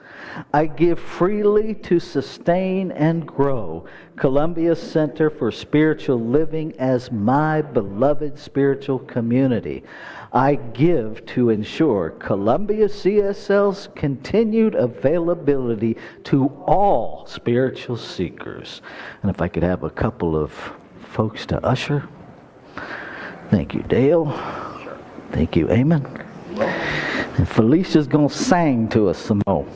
I give freely to sustain and grow Columbia Center for Spiritual Living as my beloved spiritual community. I give to ensure Columbia CSL's continued availability to all spiritual seekers. And if I could have a couple of folks to usher. Thank you, Dale. Thank you, Eamon. And Felicia's going to sing to us some more.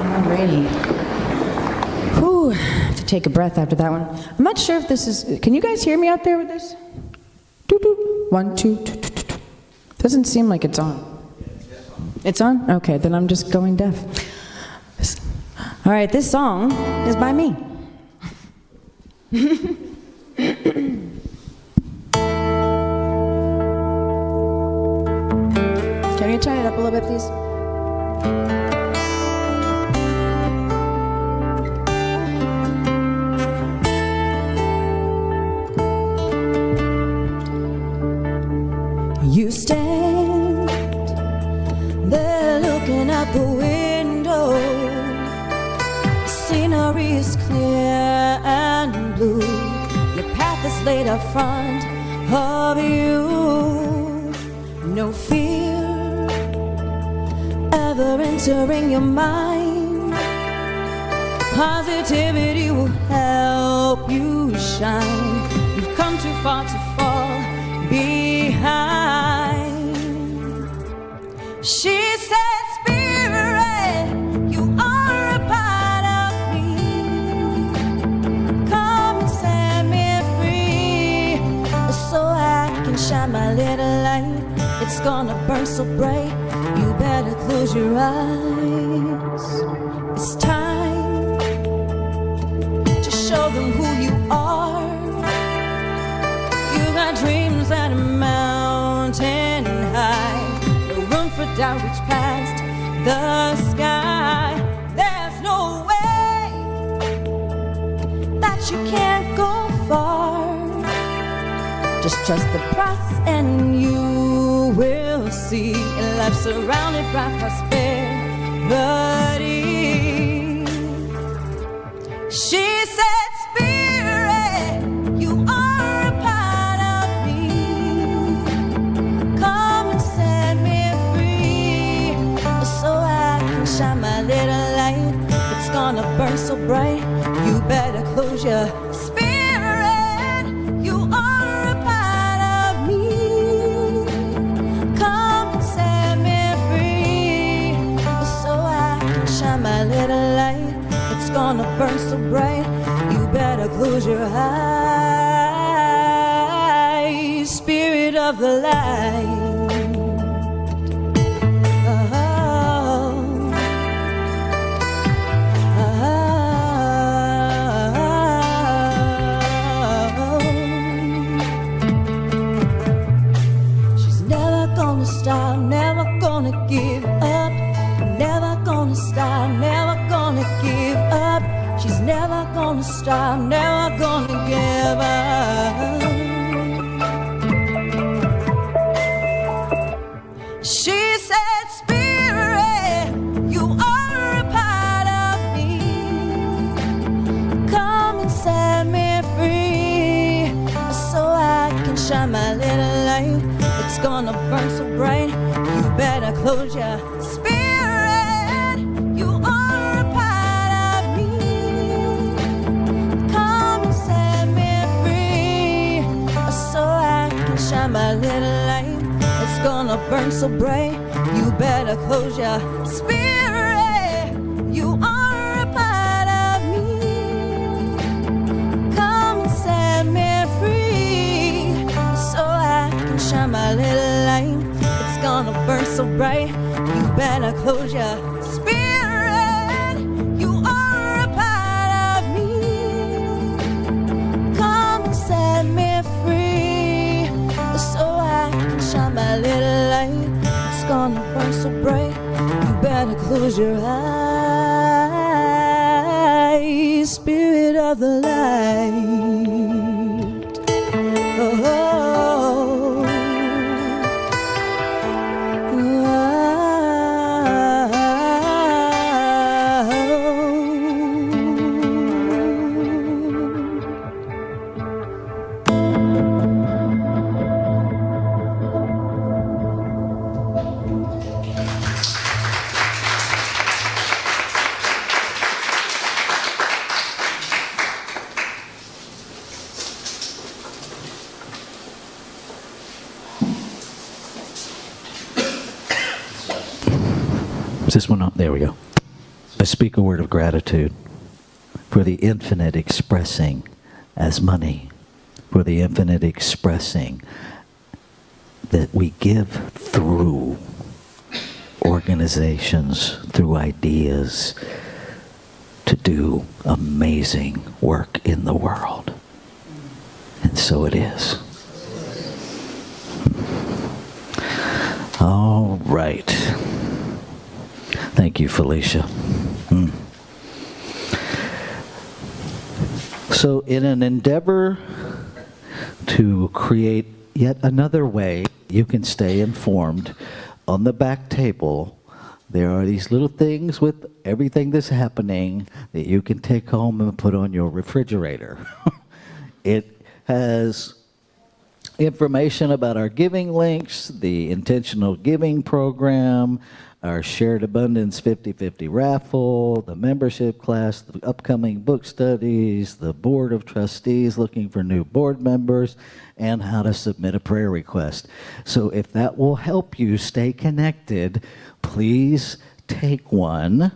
Alrighty. Whew, I have to take a breath after that one. I'm not sure if this is, can you guys hear me out there with this? Doot, doot. 1, 2, doot, doot, doot. Doesn't seem like it's on. It's on? Okay, then I'm just going deaf. All right, this song is by me. Can you turn it up a little bit, please? You stand there looking out the window. Scenery is clear and blue. Your path is laid up front of you. No fear ever entering your mind. Positivity will help you shine. You've come too far to fall behind. She said, Spirit, you are a part of me. Come and set me free, so I can shine my little light. It's gonna burn so bright, you better close your eyes. It's time to show them who you are. You got dreams that are mountain high. No room for doubt, reach past the sky. There's no way that you can't go far. Just trust the process and you will see a life surrounded by prosperity. She said, Spirit, you are a part of me. Come and set me free, so I can shine my little light. It's gonna burn so bright, you better close your spirit. You are a part of me. Come and set me free, so I can shine my little light. It's gonna burn so bright, you better close your eyes. Spirit of the light. She's never gonna stop, never gonna give up. Never gonna stop, never gonna give up. She's never gonna stop, never gonna give up. She said, Spirit, you are a part of me. Come and set me free, so I can shine my little light. It's gonna burn so bright, you better close your spirit. You my little light. It's gonna burn so bright. You better close your spirit. You are a part of me. Come and set me free, so I can shine my little light. It's gonna burn so bright. You better close your spirit. You are a part of me. Come and set me free, so I can shine my little light. It's gonna burn so bright. You better close your eyes, spirit of the light. Oh. Is this one up? There we go. I speak a word of gratitude for the infinite expressing as money, for the infinite expressing that we give through organizations, through ideas, to do amazing work in the world. And so it is. All right. Thank you, Felicia. So in an endeavor to create yet another way you can stay informed, on the back table there are these little things with everything that's happening that you can take home and put on your refrigerator. It has information about our giving links, the intentional giving program, our Shared Abundance 50/50 raffle, the membership class, the upcoming book studies, the board of trustees looking for new board members, and how to submit a prayer request. So if that will help you stay connected, please take one.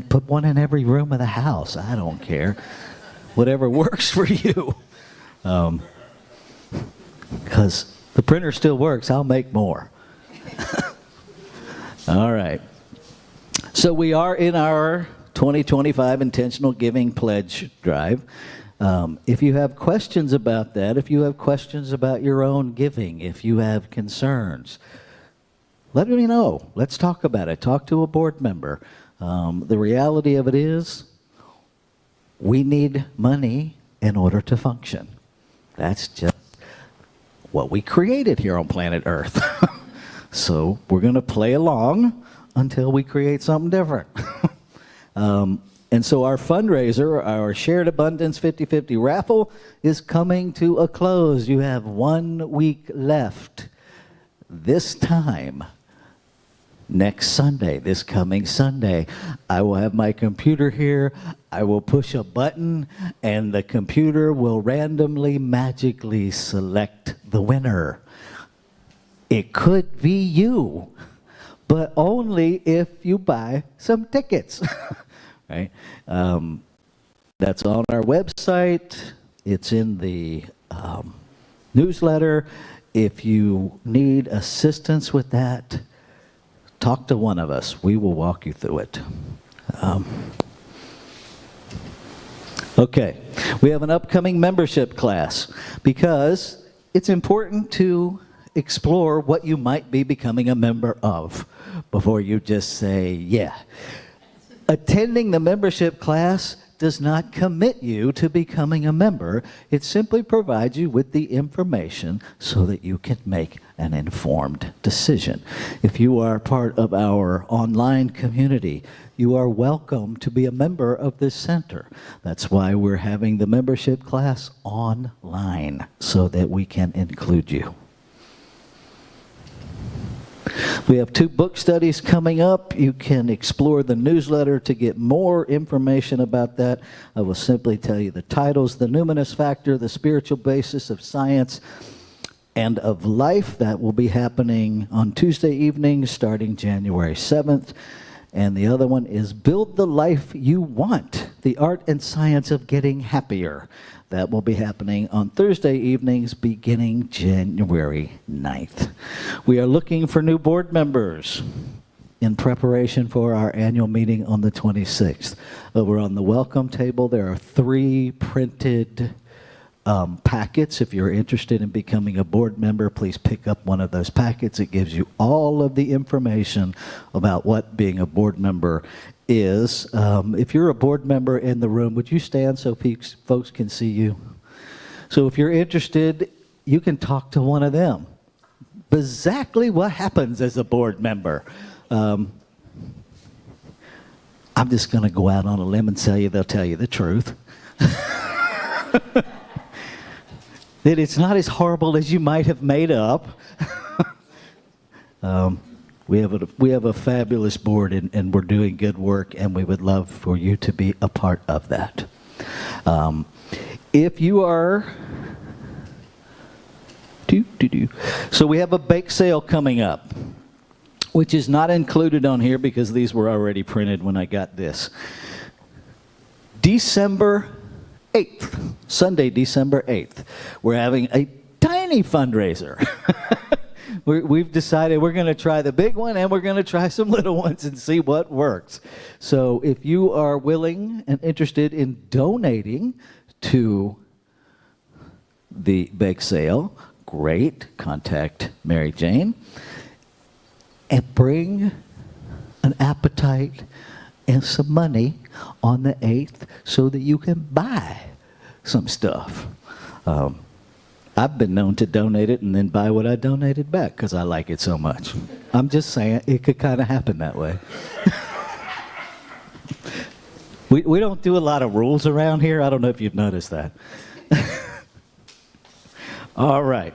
Put one in every room of the house. I don't care. Whatever works for you. Because the printer still works. I'll make more. All right. So we are in our 2025 Intentional Giving Pledge Drive. If you have questions about that, if you have questions about your own giving, if you have concerns, let me know. Let's talk about it. Talk to a board member. The reality of it is we need money in order to function. That's just what we created here on planet Earth. So we're going to play along until we create something different. And so our fundraiser, our Shared Abundance 50/50 raffle, is coming to a close. You have 1 week left. This time, next Sunday, this coming Sunday, I will have my computer here. I will push a button, and the computer will randomly, magically select the winner. It could be you, but only if you buy some tickets. Right? That's on our website. It's in the newsletter. If you need assistance with that, talk to one of us. We will walk you through it. Okay, we have an upcoming membership class because it's important to explore what you might be becoming a member of before you just say, yeah. Attending the membership class does not commit you to becoming a member. It simply provides you with the information so that you can make an informed decision. If you are part of our online community, you are welcome to be a member of this center. That's why we're having the membership class online, so that we can include you. We have 2 book studies coming up. You can explore the newsletter to get more information about that. I will simply tell you the titles: The Numinous Factor, The Spiritual Basis of Science and of Life. That will be happening on Tuesday evenings starting January 7th. And the other one is Build the Life You Want, The Art and Science of Getting Happier. That will be happening on Thursday evenings beginning January 9th. We are looking for new board members in preparation for our annual meeting on the 26th. Over on the welcome table, there are 3 printed packets. If you're interested in becoming a board member, please pick up one of those packets. It gives you all of the information about what being a board member is. If you're a board member in the room, would you stand so folks can see you? So if you're interested, you can talk to one of them. Exactly what happens as a board member. I'm just going to go out on a limb and tell you they'll tell you the truth. That it's not as horrible as you might have made up. We have a fabulous board, and we're doing good work, and we would love for you to be a part of that. If you are... So we have a bake sale coming up, which is not included on here because these were already printed when I got this. December 8th, Sunday, December 8th, we're having a tiny fundraiser. We've decided we're going to try the big one and we're going to try some little ones and see what works. So if you are willing and interested in donating to the bake sale, great, contact Mary Jane and bring an appetite and some money on the 8th so that you can buy some stuff. I've been known to donate it and then buy what I donated back because I like it so much. I'm just saying it could kind of happen that way. We don't do a lot of rules around here. I don't know if you've noticed that. All right.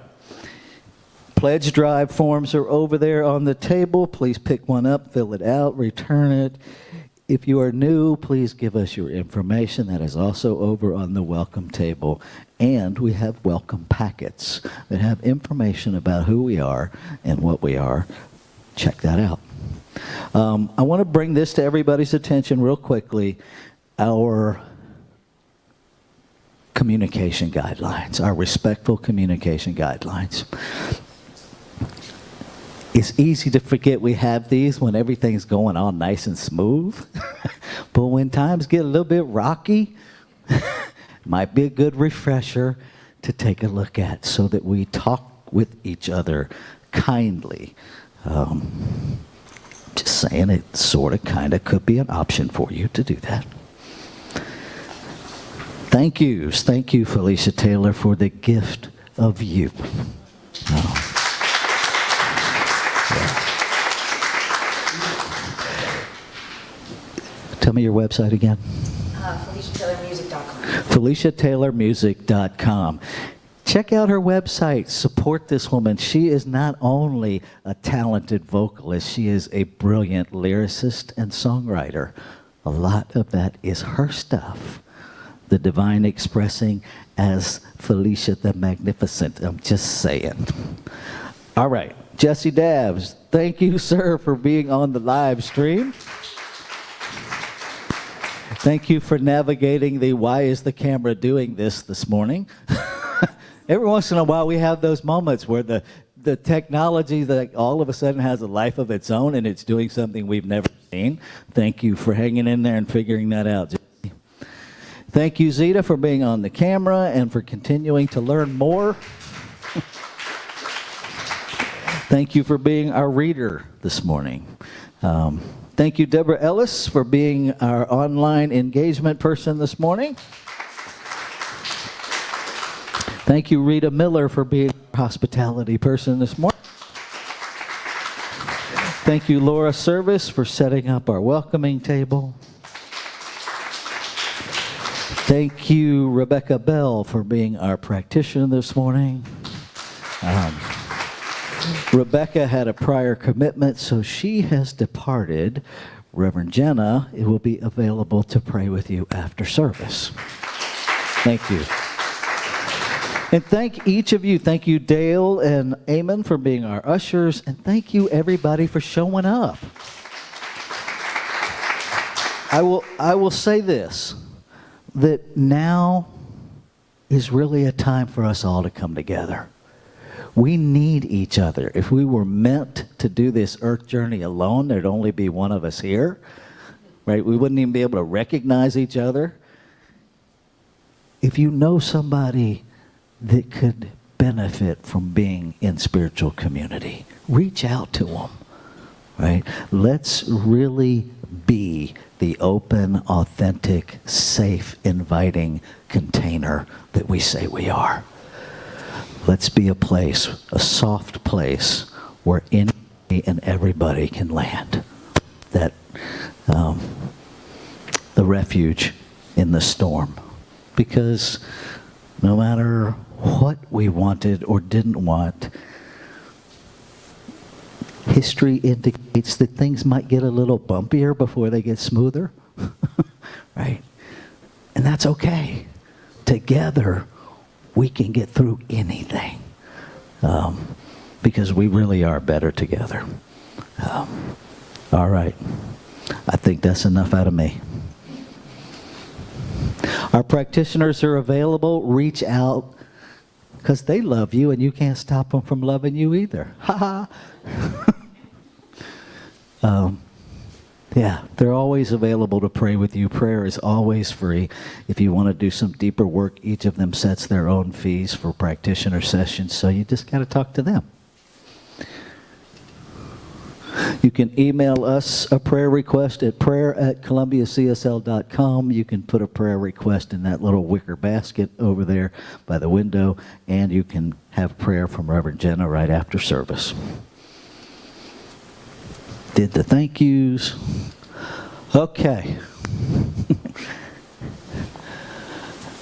Pledge drive forms are over there on the table. Please pick one up, fill it out, return it. If you are new, please give us your information. That is also over on the welcome table. And we have welcome packets that have information about who we are and what we are. Check that out. I want to bring this to everybody's attention real quickly. Our communication guidelines, our respectful communication guidelines. It's easy to forget we have these when everything's going all nice and smooth. But when times get a little bit rocky, might be a good refresher to take a look at so that we talk with each other kindly. Just saying, it sort of kind of could be an option for you to do that. Thank you, Felicia Taylor, for the gift of you. Tell me your website again. FeliciaTaylormusic.com. FeliciaTaylormusic.com. Check out her website. Support this woman. She is not only a talented vocalist, she is a brilliant lyricist and songwriter. A lot of that is her stuff. The divine expressing as Felicia the Magnificent. I'm just saying. All right. Jesse Dabbs, thank you, sir, for being on the live stream. Thank you for navigating the why is the camera doing this morning. Every once in a while we have those moments where the technology that all of a sudden has a life of its own and it's doing something we've never seen. Thank you for hanging in there and figuring that out. Thank you, Zita, for being on the camera and for continuing to learn more. Thank you for being our reader this morning. Thank you, Deborah Ellis, for being our online engagement person this morning. Thank you, Rita Miller, for being our hospitality person this morning. Thank you, Laura Service, for setting up our welcoming table. Thank you, Rebecca Bell, for being our practitioner this morning. Rebecca had a prior commitment, so she has departed. Reverend Jenna, it will be available to pray with you after service. Thank you. And thank each of you. Thank you, Dale and Eamon, for being our ushers. And thank you, everybody, for showing up. I will say this, that now is really a time for us all to come together. We need each other. If we were meant to do this earth journey alone, there'd only be one of us here, right? We wouldn't even be able to recognize each other. If you know somebody that could benefit from being in spiritual community, reach out to them, right? Let's really be the open, authentic, safe, inviting container that we say we are. Let's be a place, a soft place, where anybody and everybody can land. That the refuge in the storm. Because no matter what we wanted or didn't want, history indicates that things might get a little bumpier before they get smoother, right? And that's okay. Together, we can get through anything because we really are better together. All right. I think that's enough out of me. Our practitioners are available. Reach out because they love you and you can't stop them from loving you either. Ha ha. Yeah, they're always available to pray with you. Prayer is always free. If you want to do some deeper work, each of them sets their own fees for practitioner sessions, so you just got to talk to them. You can email us a prayer request at prayer@columbiacsl.com. You can put a prayer request in that little wicker basket over there by the window, and you can have prayer from Reverend Jenna right after service. Did the thank yous. Okay.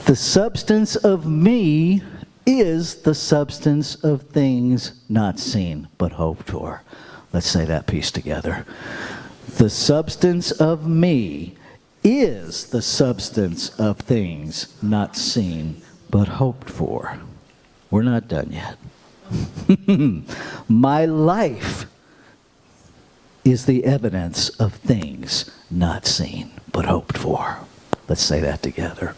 The substance of me is the substance of things not seen but hoped for. Let's say that piece together. The substance of me is the substance of things not seen but hoped for. We're not done yet. My life is the evidence of things not seen but hoped for. Let's say that together.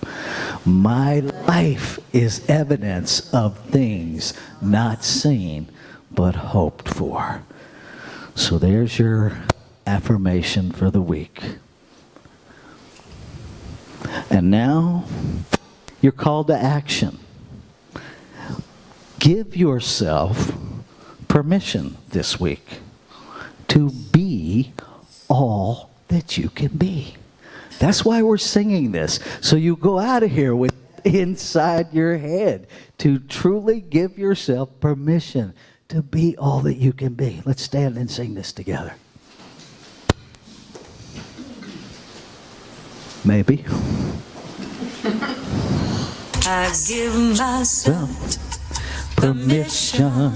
My life is evidence of things not seen but hoped for. So there's your affirmation for the week. And now you're called to action. Give yourself permission this week to be all that you can be. That's why we're singing this. So you go out of here with inside your head to truly give yourself permission to be all that you can be. Let's stand and sing this together. Maybe. I give myself Permission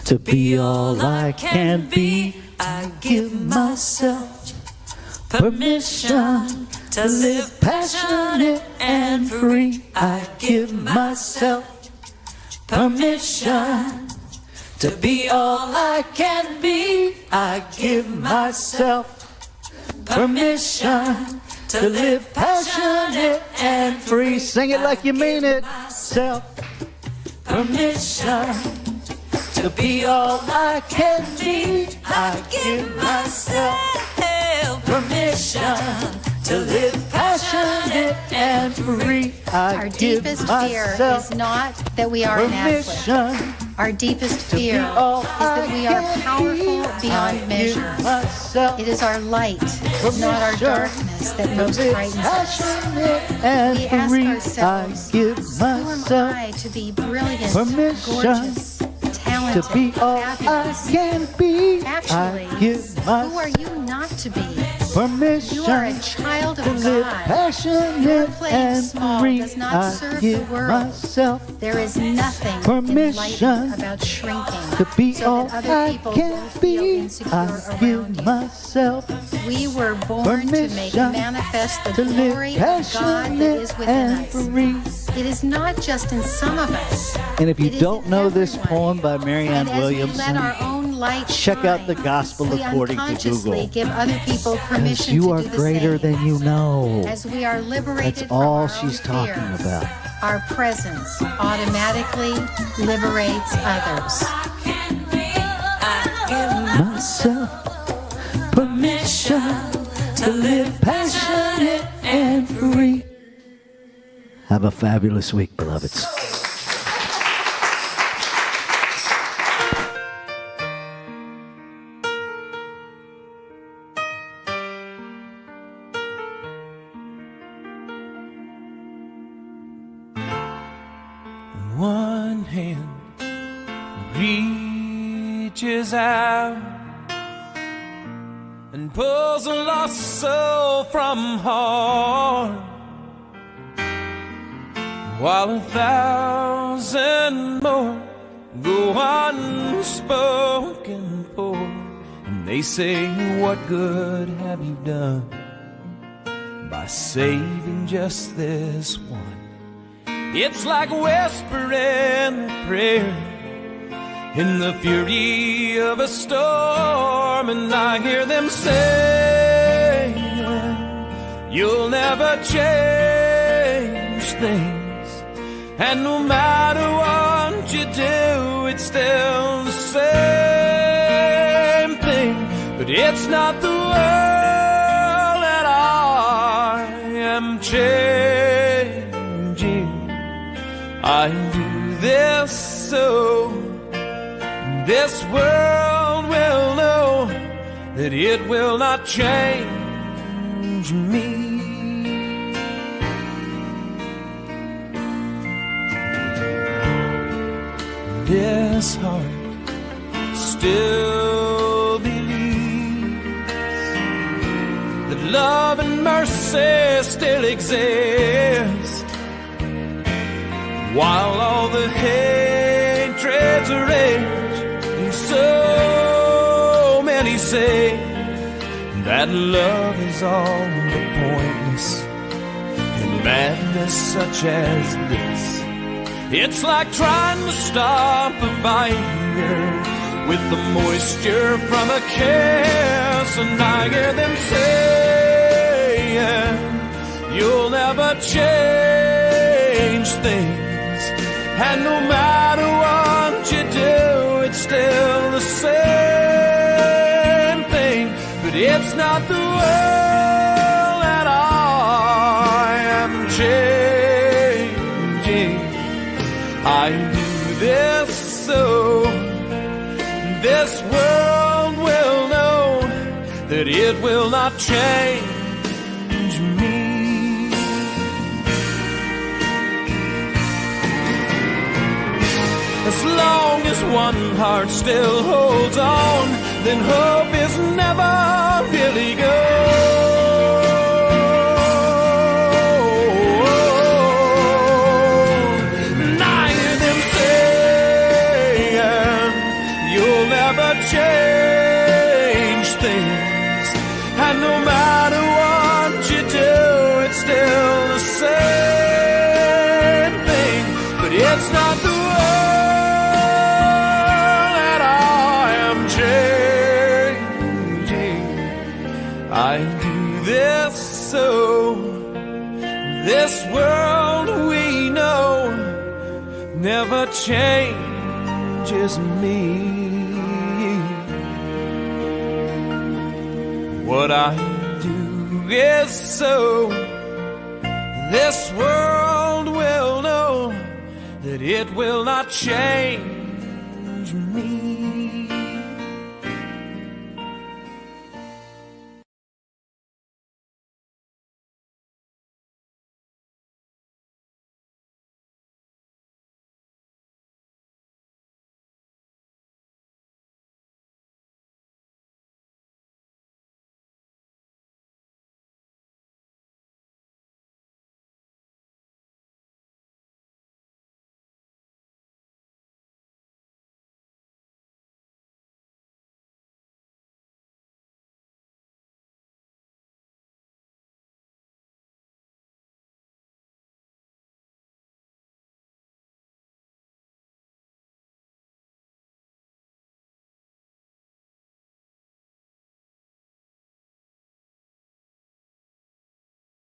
to be all I can be. I give myself permission to live passionate and free. I give myself permission to be all I can be. I give myself permission to live passionate and free. Sing it like you mean it. Self permission to be all I can be. I give myself permission to live passionate and free. Our deepest fear is not that we are inadequate. Our deepest fear is that we are powerful beyond measure. It is our light, not our darkness, that most frightens us. We ask ourselves, who am I to be brilliant, gorgeous, talented, fabulous? Actually, who are you not to be? permission You are a child of to live God. passionate Your playing and small free. does not I serve the give world. myself There is nothing permission enlightened about shrinking to be so all that other I people can won't feel be. insecure I around give you. myself We were born to make permission manifest the to live glory of God that passionate is within and us. free. It is not just in some of us. And if you It is don't in know this everyone. poem by Marianne And as we Williamson, let our own light check out shine, the Gospel we according to unconsciously Google. give other people Because permission you to are do the greater same. than you know. As we are liberated That's from all our she's own talking fears, about. our presence automatically liberates others. Myself permission to live passionate and free. Have a fabulous week, beloveds. One hand reaches out and pulls a lost soul from harm, while 1,000 more go unspoken for. And they say, what good have you done by saving just this one? It's like whispering a prayer in the fury of a storm, and I hear them saying, you'll never change things, and no matter what you do, it's still the same thing. But it's not the world that I am changing. I do this so this world will know that it will not change me. This heart still believes that love and mercy still exist, while all the hatreds rage, and so many say that love is all but pointless, and madness such as this, it's like trying to stop a fire with the moisture from a kiss. And I hear them saying, you'll never change things, and no matter what you do, it's still the same thing. But it's not the world that I am changing. I do this so this world will know that it will not change me. As long as one heart still holds on, then hope is never really gone. And I hear them saying, you'll never change things, and no matter what you do, it's still the same thing. But it's not the I do this so this world we know never changes me. What I do is so this world will know that it will not change me.